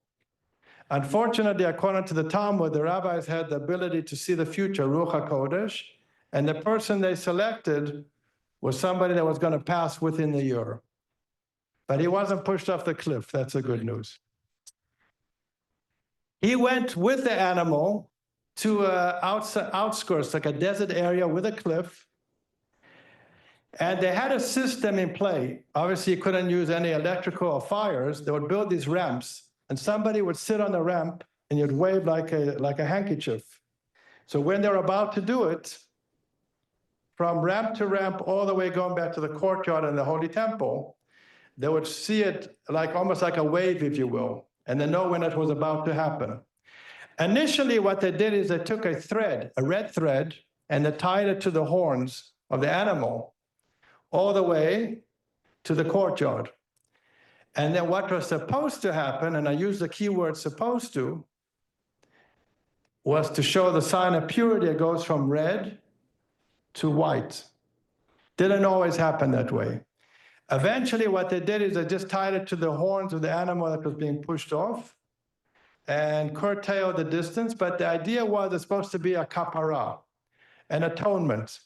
Unfortunately, according to the Talmud, the rabbis had the ability to see the future, Ruach HaKodesh, and the person they selected was somebody that was going to pass within the year. But he wasn't pushed off the cliff. That's the good news. He went with the animal to outskirts, like a desert area with a cliff. And they had a system in play. Obviously, you couldn't use any electrical or fires. They would build these ramps, and somebody would sit on the ramp, and you'd wave like a handkerchief. So when they're about to do it, from ramp to ramp, all the way going back to the courtyard in the Holy Temple, they would see it like almost like a wave, if you will, and they know when it was about to happen. Initially, what they did is they took a thread, a red thread, and they tied it to the horns of the animal all the way to the courtyard. And then what was supposed to happen, and I use the key word supposed to, was to show the sign of purity. It goes from red to white. Didn't always happen that way. Eventually, what they did is they just tied it to the horns of the animal that was being pushed off and curtailed the distance. But the idea was it's supposed to be a kapara, an atonement.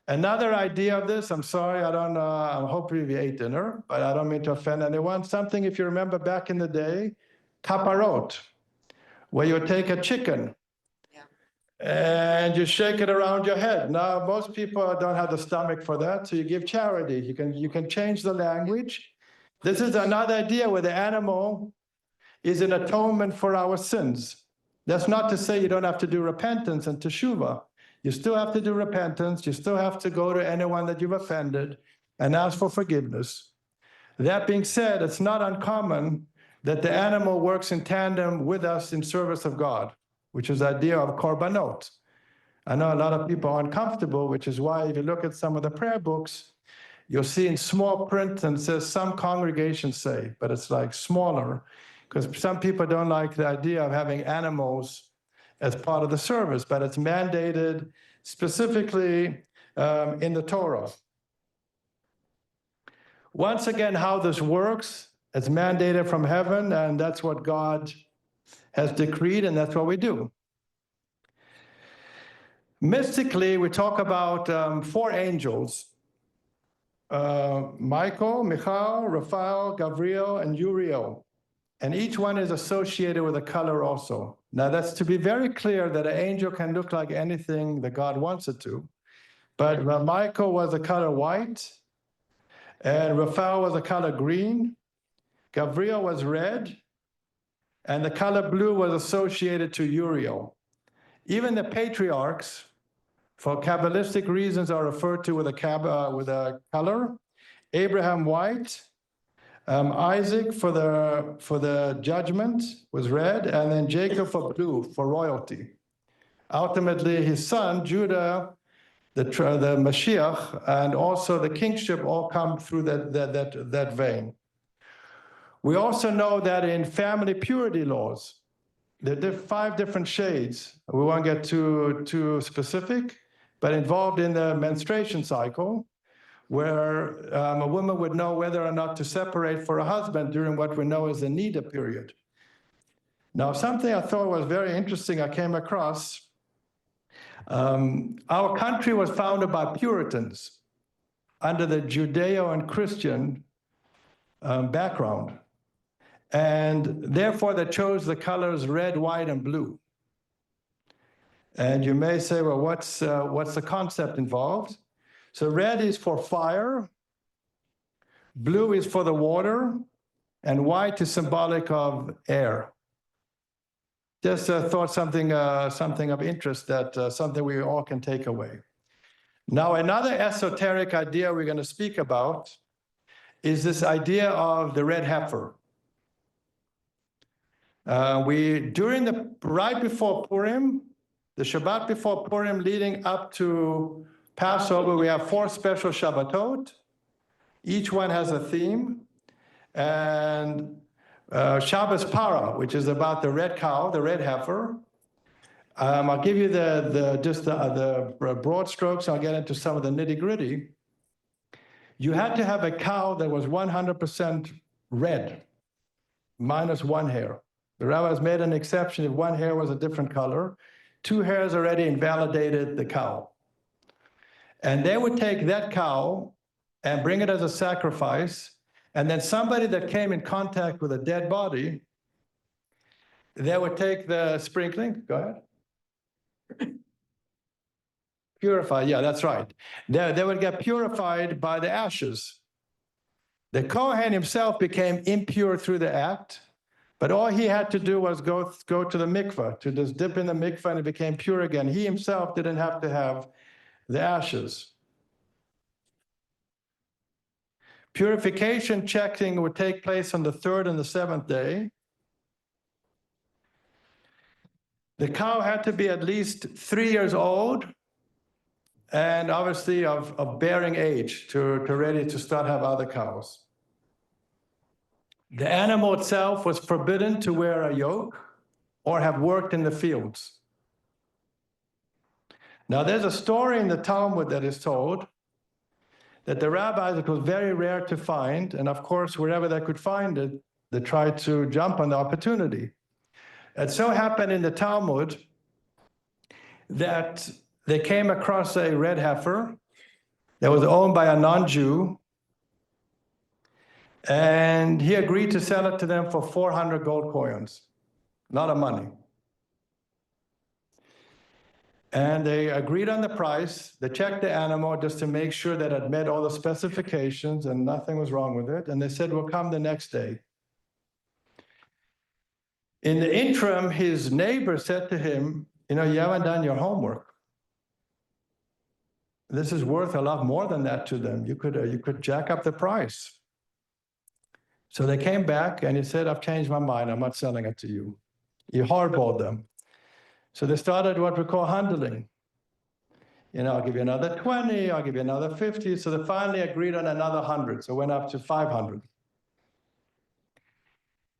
Another idea of this, I'm sorry, I'm hoping you ate dinner, but I don't mean to offend anyone. Something, if you remember back in the day, caparot, where you take a chicken and you shake it around your head. Now, most people don't have the stomach for that, so you give charity. You can change the language. This is another idea where the animal is an atonement for our sins. That's not to say you don't have to do repentance and teshuvah. You still have to do repentance. You still have to go to anyone that you've offended and ask for forgiveness. That being said, it's not uncommon that the animal works in tandem with us in service of God, which is the idea of korbanot. I know a lot of people are uncomfortable, which is why if you look at some of the prayer books, you'll see in small print and says some congregations say, but it's like smaller, because some people don't like the idea of having animals as part of the service, but it's mandated specifically in the Torah. Once again, how this works, it's mandated from heaven, and that's what God has decreed, and that's what we do. Mystically, we talk about 4 angels, Michael, Raphael, Gabriel, and Uriel. And each one is associated with a color also. Now, that's to be very clear that an angel can look like anything that God wants it to. But Michael was the color white, and Raphael was the color green, Gabriel was red, and the color blue was associated to Uriel. Even the patriarchs, for Kabbalistic reasons, are referred to with a color. Abraham white, Isaac for the judgment was red, and then Jacob for blue, for royalty. Ultimately, his son, Judah, the Mashiach, and also the kingship all come through that vein. We also know that in family purity laws, there are 5 different shades. We won't get too specific, but involved in the menstruation cycle, where a woman would know whether or not to separate for a husband during what we know as the Nida period. Now, something I thought was very interesting I came across, our country was founded by Puritans under the Judeo and Christian background. And therefore, they chose the colors red, white, and blue. And you may say, well, what's the concept involved? So red is for fire, blue is for the water, and white is symbolic of air. Just thought something of interest, that something we all can take away. Now, another esoteric idea we're going to speak about is this idea of the red heifer. Right before Purim, the Shabbat before Purim leading up to Passover, we have 4 special Shabbatot. Each one has a theme. And Shabbos Para, which is about the red cow, the red heifer. I'll give you the broad strokes. I'll get into some of the nitty-gritty. You had to have a cow that was 100% red, minus 1 hair. The rabbis made an exception if 1 hair was a different color. 2 hairs already invalidated the cow. And they would take that cow and bring it as a sacrifice. And then somebody that came in contact with a dead body, they would take the sprinkling. Go ahead. Purify, yeah, that's right. They would get purified by the ashes. The Kohen himself became impure through the act, but all he had to do was go to the mikveh, to just dip in the mikveh, and it became pure again. He himself didn't have to have the ashes. Purification checking would take place on the 3rd and the 7th day. The cow had to be at least 3 years old and obviously of bearing age to ready to start have other cows. The animal itself was forbidden to wear a yoke or have worked in the fields. Now, there's a story in the Talmud that is told that the rabbis, it was very rare to find, and of course, wherever they could find it, they tried to jump on the opportunity. It so happened in the Talmud that they came across a red heifer, that was owned by a non-Jew. And he agreed to sell it to them for 400 gold coins, a lot of money. And they agreed on the price. They checked the animal just to make sure that it met all the specifications and nothing was wrong with it. And they said, we'll come the next day. In the interim, his neighbor said to him, you haven't done your homework. This is worth a lot more than that to them. You could jack up the price. So they came back and he said, I've changed my mind. I'm not selling it to you. He hardballed them. So they started what we call handling. I'll give you another 20, I'll give you another 50. So they finally agreed on another 100. So it went up to 500.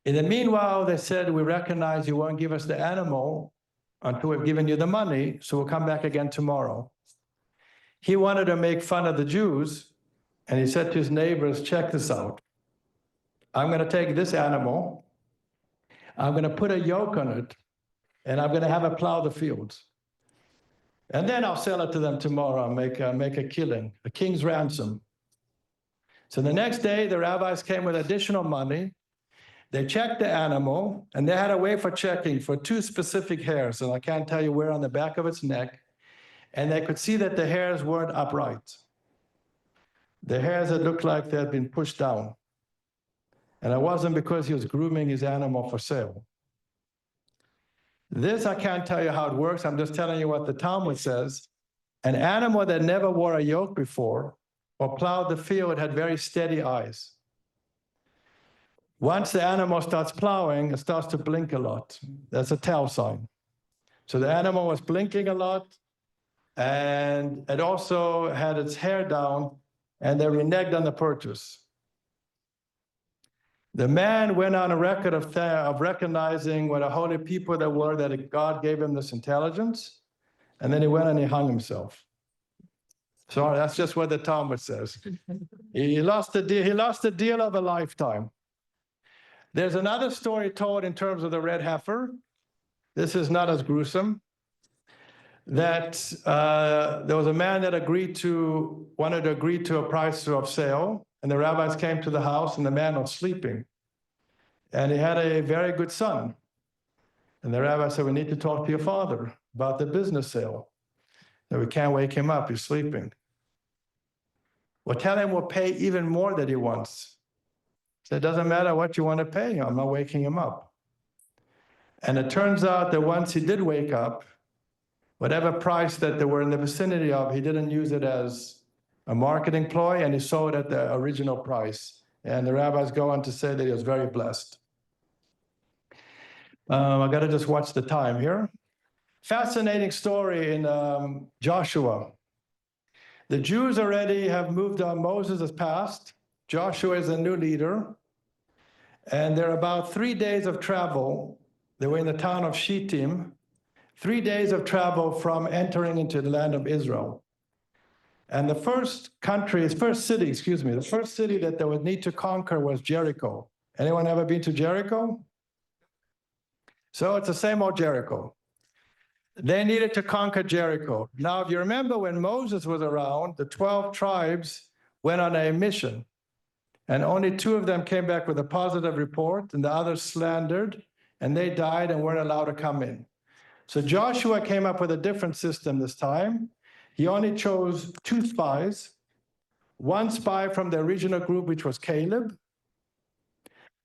In the meanwhile, they said, we recognize you won't give us the animal until we've given you the money. So we'll come back again tomorrow. He wanted to make fun of the Jews. And he said to his neighbors, check this out. I'm going to take this animal. I'm going to put a yoke on it. And I'm going to have it plow the fields. And then I'll sell it to them tomorrow and make a killing, a king's ransom. So the next day, the rabbis came with additional money. They checked the animal, and they had a way for checking for 2 specific hairs, and I can't tell you where on the back of its neck. And they could see that the hairs weren't upright. The hairs that looked like they had been pushed down. And it wasn't because he was grooming his animal for sale. This, I can't tell you how it works. I'm just telling you what the Talmud says. An animal that never wore a yoke before or plowed the field had very steady eyes. Once the animal starts plowing, it starts to blink a lot. That's a tell sign. So the animal was blinking a lot, and it also had its hair down, and they reneged on the purchase. The man went on a record of recognizing what a holy people they were, that God gave him this intelligence, and then he went and he hung himself. So that's just what the Talmud says. He lost the deal of a lifetime. There's another story told in terms of the red heifer. This is not as gruesome. That there was a man that wanted to agree to a price of sale. And the rabbis came to the house, and the man was sleeping. And he had a very good son. And the rabbi said, we need to talk to your father about the business sale. And we can't wake him up, he's sleeping. Well, tell him we'll pay even more than he wants. So it doesn't matter what you want to pay him, I'm not waking him up. And it turns out that once he did wake up, whatever price that they were in the vicinity of, he didn't use it as a marketing ploy, and he sold at the original price. And the rabbis go on to say that he was very blessed. I got to just watch the time here. Fascinating story in Joshua. The Jews already have moved on. Moses has passed. Joshua is a new leader. And they're about 3 days of travel. They were in the town of Shittim. 3 days of travel from entering into the land of Israel. And the first city that they would need to conquer was Jericho. Anyone ever been to Jericho? So it's the same old Jericho. They needed to conquer Jericho. Now, if you remember when Moses was around, the 12 tribes went on a mission. And only 2 of them came back with a positive report, and the others slandered, and they died and weren't allowed to come in. So Joshua came up with a different system this time. He only chose 2 spies, 1 spy from the original group, which was Caleb,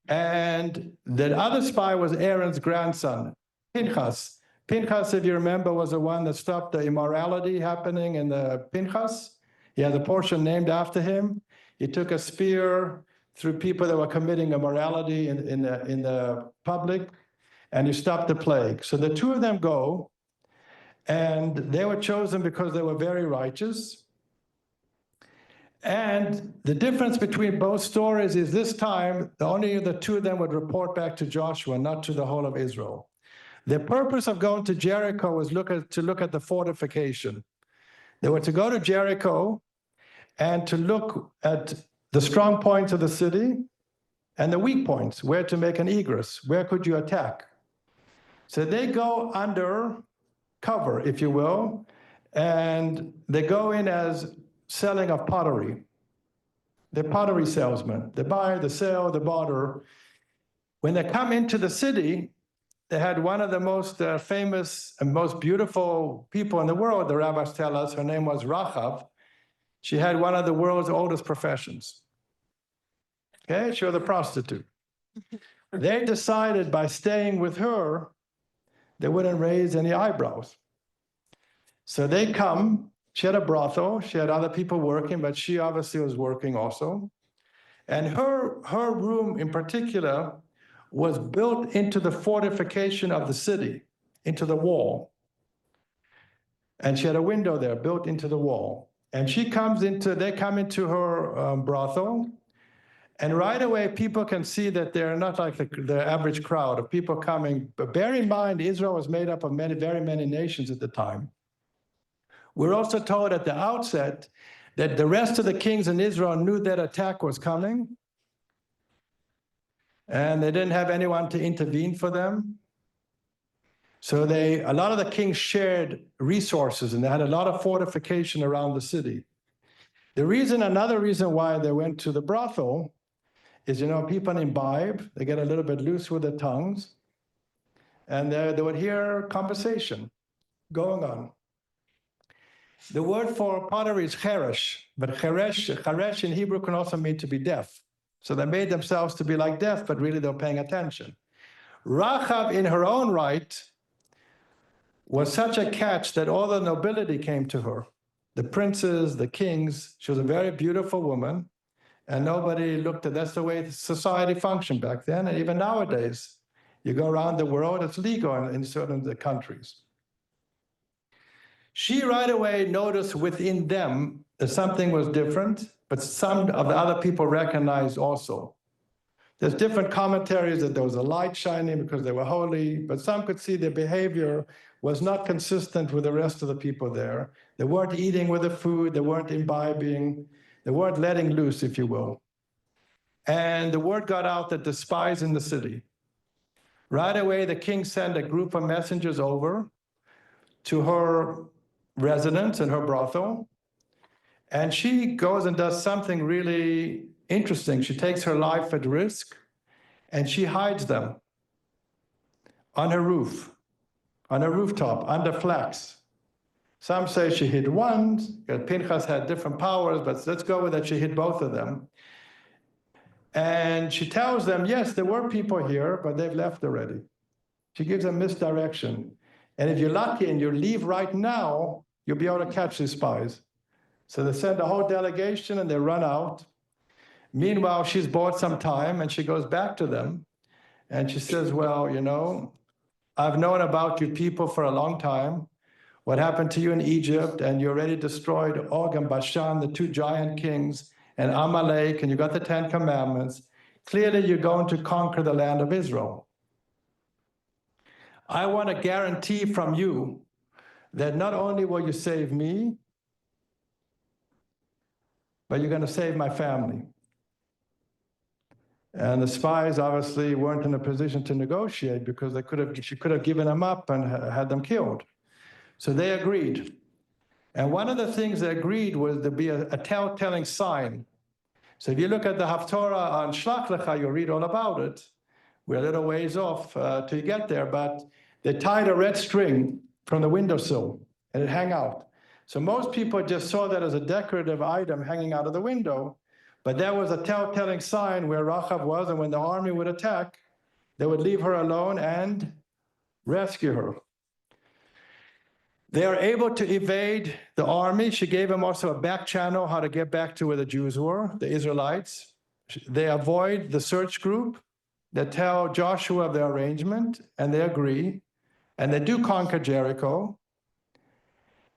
and the other spy was Aaron's grandson, Pinchas. Pinchas, if you remember, was the one that stopped the immorality happening in the Pinchas. He has a portion named after him. He took a spear through people that were committing immorality in the public, and he stopped the plague. So the 2 of them go, and they were chosen because they were very righteous. And the difference between both stories is this time, only the 2 of them would report back to Joshua, not to the whole of Israel. The purpose of going to Jericho was to look at the fortification. They were to go to Jericho and to look at the strong points of the city and the weak points, where to make an egress, where could you attack. So they go under cover, if you will, and they go in as selling of pottery. They're pottery salesmen. They buy, they sell, they barter. When they come into the city, they had one of the most famous and most beautiful people in the world, the rabbis tell us. Her name was Rachav. She had one of the world's oldest professions. Okay, she was a prostitute. They decided by staying with her, they wouldn't raise any eyebrows. So they come, she had a brothel, she had other people working, but she obviously was working also. And her room in particular was built into the fortification of the city, into the wall. And she had a window there built into the wall. And they come into her brothel. And right away, people can see that they're not like the average crowd of people coming. But bear in mind, Israel was made up of very many nations at the time. We're also told at the outset that the rest of the kings in Israel knew that attack was coming. And they didn't have anyone to intervene for them. So a lot of the kings shared resources, and they had a lot of fortification around the city. Another reason why they went to the brothel is, people imbibe, they get a little bit loose with their tongues, and they would hear conversation going on. The word for pottery is cheresh, but cheresh in Hebrew can also mean to be deaf. So they made themselves to be like deaf, but really they're paying attention. Rachav, in her own right, was such a catch that all the nobility came to her. The princes, the kings. She was a very beautiful woman, and nobody looked at. That's the way society functioned back then, and even nowadays. You go around the world, it's legal in certain countries. She right away noticed within them that something was different, but some of the other people recognized also. There's different commentaries that there was a light shining because they were holy, but some could see their behavior was not consistent with the rest of the people there. They weren't eating with the food, they weren't imbibing, they weren't letting loose, if you will. And the word got out that the spies in the city. Right away, the king sent a group of messengers over to her residence in her brothel. And she goes and does something really interesting. She takes her life at risk and she hides them on her roof, on a rooftop, under flax. Some say she hid one, Pinchas had different powers, but let's go with that, she hid both of them. And she tells them, yes, there were people here, but they've left already. She gives them misdirection. And if you're lucky and you leave right now, you'll be able to catch these spies. So they send a whole delegation and they run out. Meanwhile, she's bought some time and she goes back to them. And she says, well, I've known about you people for a long time. What happened to you in Egypt, and you already destroyed Og and Bashan, the two giant kings, and Amalek, and you got the 10 Commandments. Clearly, you're going to conquer the land of Israel. I want a guarantee from you that not only will you save me, but you're going to save my family. And the spies obviously weren't in a position to negotiate because she could have given them up and had them killed. So they agreed. And one of the things they agreed was to be a telltale sign. So if you look at the Haftorah on Shlach Lecha, you'll read all about it. We're a little ways off till you get there, but they tied a red string from the windowsill and it hung out. So most people just saw that as a decorative item hanging out of the window, but that was a telltale sign where Rachav was, and when the army would attack, they would leave her alone and rescue her. They are able to evade the army. She gave them also a back channel how to get back to where the Jews were, the Israelites. They avoid the search group. They tell Joshua of the arrangement, and they agree. And they do conquer Jericho.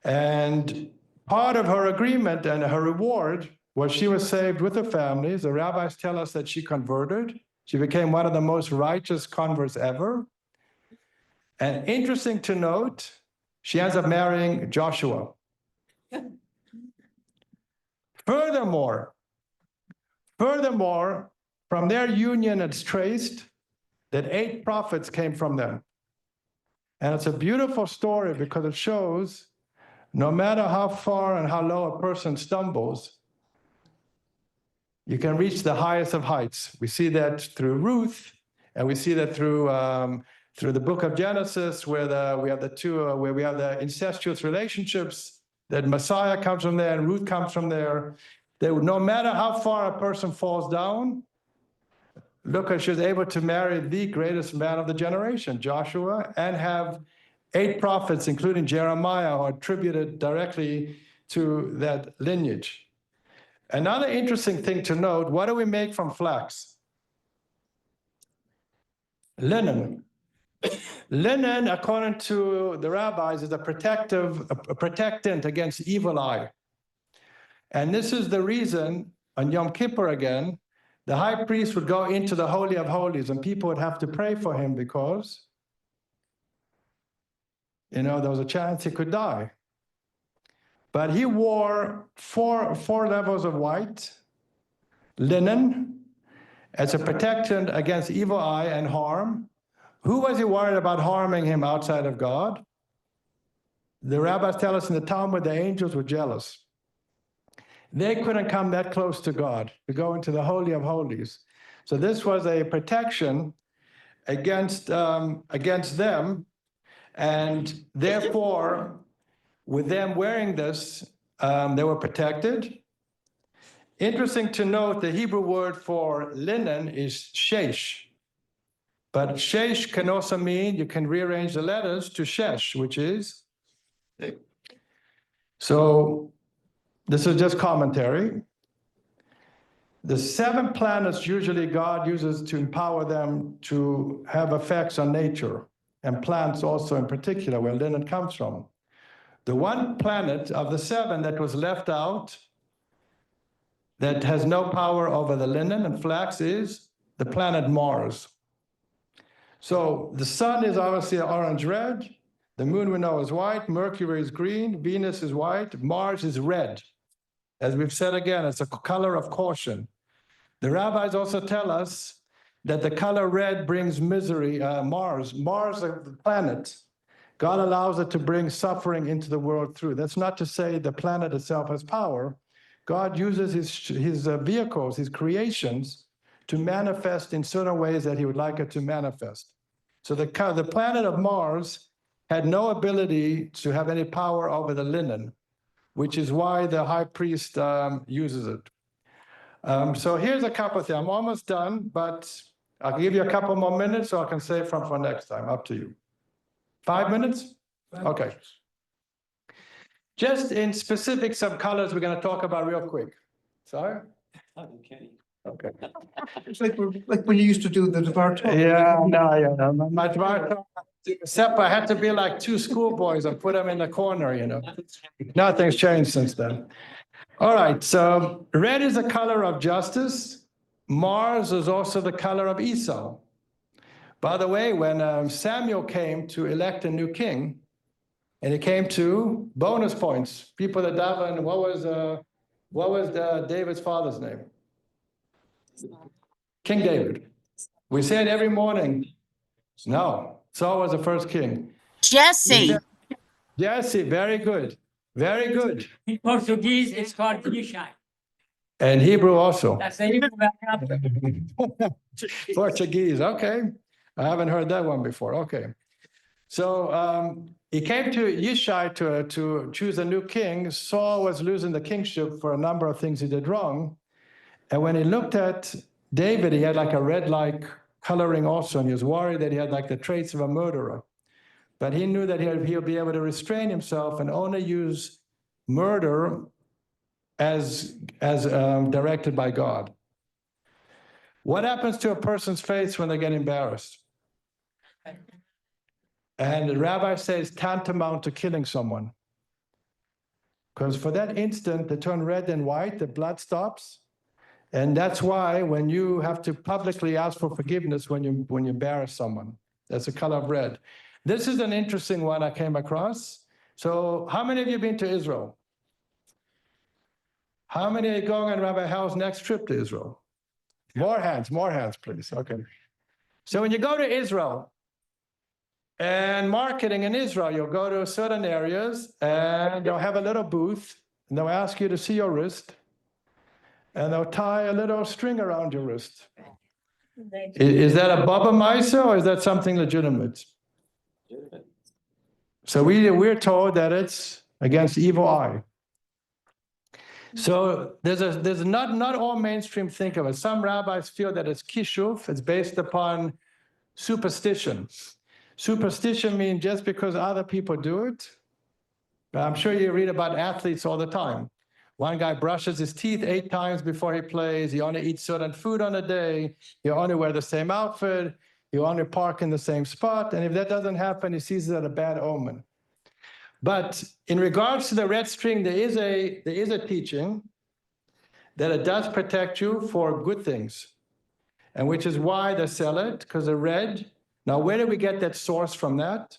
And part of her agreement and her reward was she was saved with her families. The rabbis tell us that she converted. She became one of the most righteous converts ever. And interesting to note, she ends up marrying Joshua. Furthermore, from their union, it's traced that 8 prophets came from them. And it's a beautiful story because it shows No matter how far and how low a person stumbles, you can reach the highest of heights. We see that through Ruth, and we see that through the book of Genesis, where we have the incestuous relationships. That Messiah comes from there, and Ruth comes from there. No matter how far a person falls down, look, she was able to marry the greatest man of the generation, Joshua, and have 8 prophets, including Jeremiah, who are attributed directly to that lineage. Another interesting thing to note, what do we make from flax? Linen. Linen, according to the rabbis, is a protectant against evil eye. And this is the reason, on Yom Kippur again, the high priest would go into the Holy of Holies, and people would have to pray for him because, there was a chance he could die. But he wore four levels of white linen as a protection against evil eye and harm. Who was he worried about harming him outside of God? The rabbis tell us in the Talmud the angels were jealous. They couldn't come that close to God to go into the Holy of Holies. So this was a protection against them, and therefore, with them wearing this, they were protected. Interesting to note, the Hebrew word for linen is shesh. But shesh can also mean, you can rearrange the letters to shesh, which is. So this is just commentary. The 7 planets usually God uses to empower them to have effects on nature, and plants also in particular, where linen comes from. The one planet of the 7 that was left out, that has no power over the linen and flax, is the planet Mars. So the sun is obviously orange-red, the moon we know is white, Mercury is green, Venus is white, Mars is red. As we've said again, it's a color of caution. The rabbis also tell us that the color red brings misery. Mars, the planet, God allows it to bring suffering into the world through. That's not to say the planet itself has power. God uses his vehicles, his creations, to manifest in certain ways that he would like it to manifest. So the planet of Mars had no ability to have any power over the linen, which is why the high priest uses it. So here's a couple of things. I'm almost done, but I'll give you a couple more minutes, so I can save for next time. Up to you. 5 minutes? Okay. Just in specific, some colors we're going to talk about real quick. Sorry? Okay. Okay. It's like when you used to do the Dvar Torah. Yeah. My Dvar, except I had to be like 2 schoolboys and put them in the corner, Nothing's changed since then. All right, so red is the color of justice. Mars is also the color of Esau. By the way, when Samuel came to elect a new king, and he came to bonus points, people that daven, what was David's father's name? King David. We say it every morning. No, Saul was the first king. Jesse. Jesse, very good. Very good. In Portuguese, it's called Yishai. And Hebrew also. That's the Hebrew background. Portuguese, okay. I haven't heard that one before, okay. So he came to Yishai to choose a new king. Saul was losing the kingship for a number of things he did wrong. And when he looked at David, he had like a red-like coloring also, and he was worried that he had like the traits of a murderer. But he knew that he'll be able to restrain himself and only use murder as directed by God. What happens to a person's face when they get embarrassed? And the rabbi says tantamount to killing someone. Because for that instant, they turn red and white, the blood stops. And that's why when you have to publicly ask for forgiveness when you embarrass someone, that's the color of red. This is an interesting one I came across. So how many of you have been to Israel? How many are going on Rabbi Hal's next trip to Israel? More hands, please. Okay. So when you go to Israel, And marketing in Israel, you'll go to certain areas and they'll have a little booth and they'll ask you to see your wrist and they'll tie a little string around your wrist. Is that a Baba Misa or is that something legitimate? So we're told that it's against evil eye. So there's not all mainstream think of it. Some rabbis feel that it's kishuf, it's based upon superstition. Superstition means just because other people do it. I'm sure you read about athletes all the time. One guy brushes his teeth 8 times before he plays. He only eats certain food on a day. He only wear the same outfit. You only park in the same spot. And if that doesn't happen, he sees it as a bad omen. But in regards to the red string, there is a teaching that it does protect you for good things. And which is why they sell it, because the red. Now, where did we get that source from that?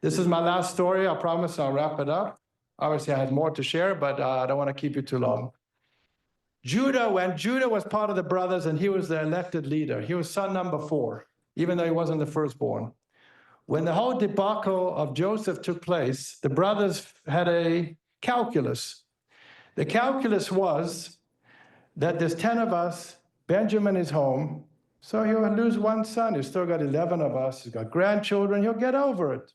This is my last story. I promise I'll wrap it up. Obviously, I had more to share, but I don't want to keep you too long. When Judah was part of the brothers and he was the elected leader, he was son number 4, even though he wasn't the firstborn. When the whole debacle of Joseph took place, the brothers had a calculus. The calculus was that there's 10 of us, Benjamin is home, so he'll lose one son. He's still got 11 of us. He's got grandchildren. He'll get over it.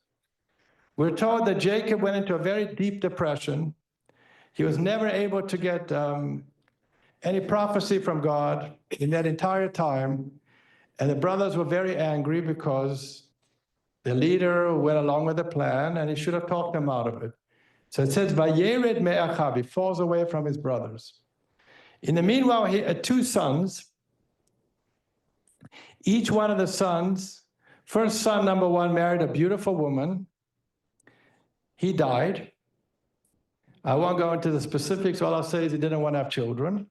We're told that Jacob went into a very deep depression. He was never able to get any prophecy from God in that entire time. And the brothers were very angry because the leader went along with the plan and he should have talked them out of it. So it says, Vayered me'achav, he falls away from his brothers. In the meanwhile, he had 2 sons. Each one of the sons, first son number 1 married a beautiful woman. He died. I won't go into the specifics. All I'll say is he didn't want to have children.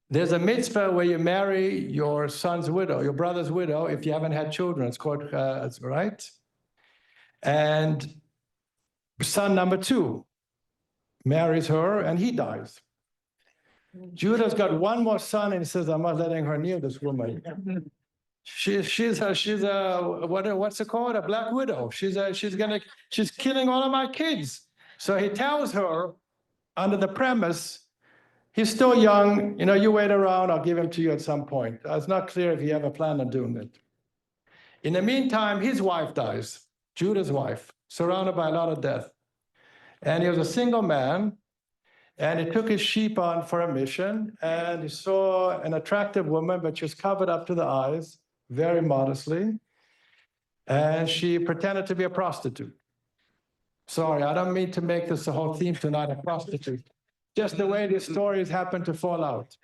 There's a mitzvah where you marry your son's widow, your brother's widow, if you haven't had children. It's called, right? And son number 2 marries her and he dies. Judah's got one more son and he says, I'm not letting her near this woman. She's what's it called? A black widow. She's killing all of my kids. So he tells her under the premise, he's still young, you wait around, I'll give him to you at some point. It's not clear if he ever planned on doing it. In the meantime, his wife dies, Judah's wife, surrounded by a lot of death. And he was a single man. And he took his sheep on for a mission, and he saw an attractive woman, but she was covered up to the eyes, very modestly. And she pretended to be a prostitute. Sorry, I don't mean to make this a whole theme tonight, a prostitute. Just the way these stories happen to fall out.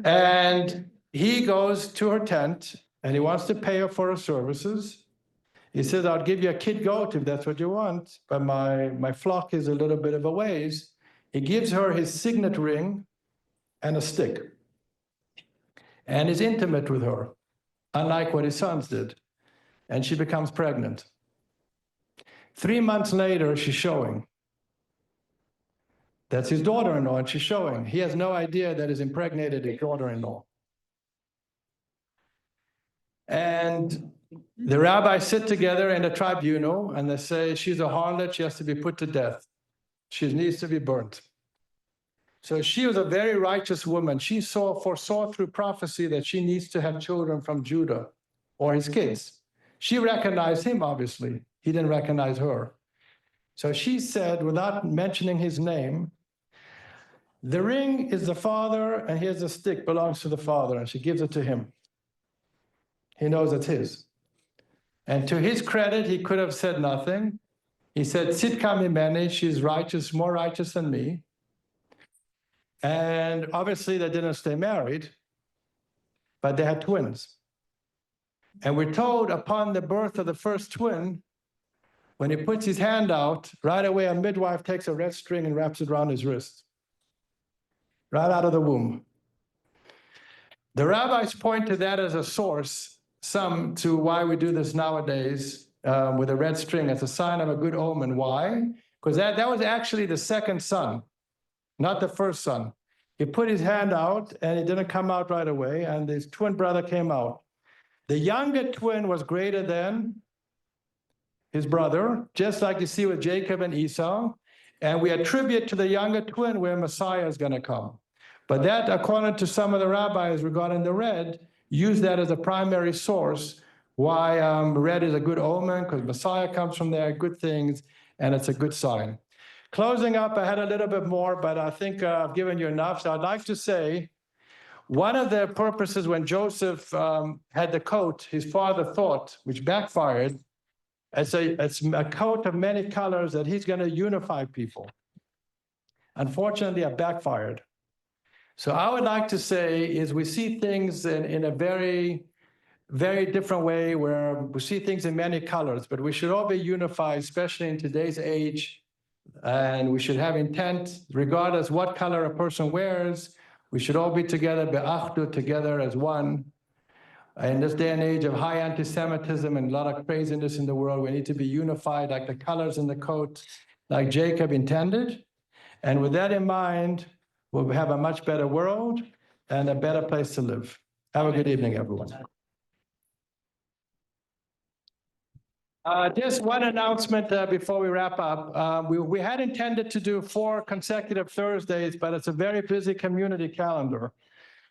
And he goes to her tent, and he wants to pay her for her services. He says, I'll give you a kid goat if that's what you want, but my flock is a little bit of a ways. He gives her his signet ring and a stick and is intimate with her, unlike what his sons did. And she becomes pregnant. 3 months later, she's showing. That's his daughter-in-law, and she's showing. He has no idea that he's impregnated his daughter-in-law. And the rabbis sit together in a tribunal, and they say, she's a harlot, she has to be put to death. She needs to be burnt. So she was a very righteous woman. She foresaw through prophecy that she needs to have children from Judah or his kids. She recognized him, obviously. He didn't recognize her. So she said, without mentioning his name, the ring is the father, and here's the stick, belongs to the father, and she gives it to him. He knows it's his. And to his credit, he could have said nothing. He said, Tzidka mimeni, she's righteous, more righteous than me. And obviously they didn't stay married, but they had twins. And we're told upon the birth of the first twin, when he puts his hand out, right away a midwife takes a red string and wraps it around his wrist, right out of the womb. The rabbis point to that as a source, some to why we do this nowadays with a red string as a sign of a good omen. Why? Because that was actually the second son, not the first son. He put his hand out and it didn't come out right away, and his twin brother came out. The younger twin was greater than his brother, just like you see with Jacob and Esau. And we attribute to the younger twin where Messiah is going to come. But that, according to some of the rabbis regarding the red, use that as a primary source why red is a good omen, because Messiah comes from there, good things, and it's a good sign. Closing up, I had a little bit more, but I think I've given you enough. So I'd like to say, one of the purposes when Joseph had the coat, his father thought, which backfired, it's a coat of many colors that he's going to unify people. Unfortunately, it backfired. So I would like to say is we see things in a very, very different way where we see things in many colors, but we should all be unified, especially in today's age. And we should have intent, regardless what color a person wears. We should all be together, be'achdu, together as one. In this day and age of high anti-Semitism and a lot of craziness in the world, we need to be unified like the colors in the coat, like Jacob intended. And with that in mind, we'll have a much better world and a better place to live. Have a good evening, everyone. Just one announcement before we wrap up. We had intended to do 4 consecutive Thursdays, but it's a very busy community calendar.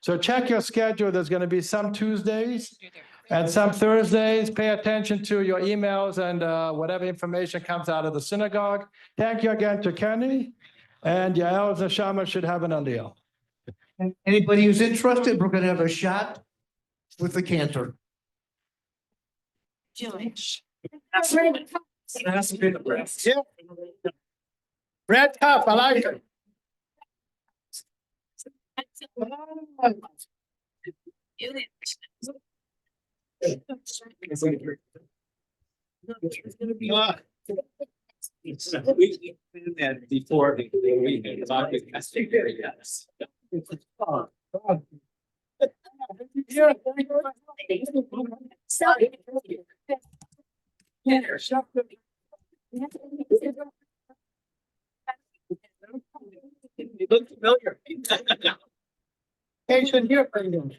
So check your schedule. There's going to be some Tuesdays and some Thursdays. Pay attention to your emails and whatever information comes out of the synagogue. Thank you again to Kenny. And Yael Neshama should have an aliyah. And anybody who's interested, we're gonna have a shot with the Cantor. Red cup, I like it. Before we about the casting yes. You look familiar. Hey, should hear from you.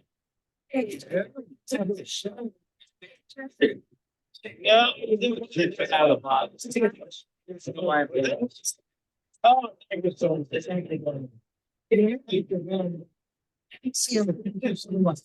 Yeah, out of box. Oh, thank you so much.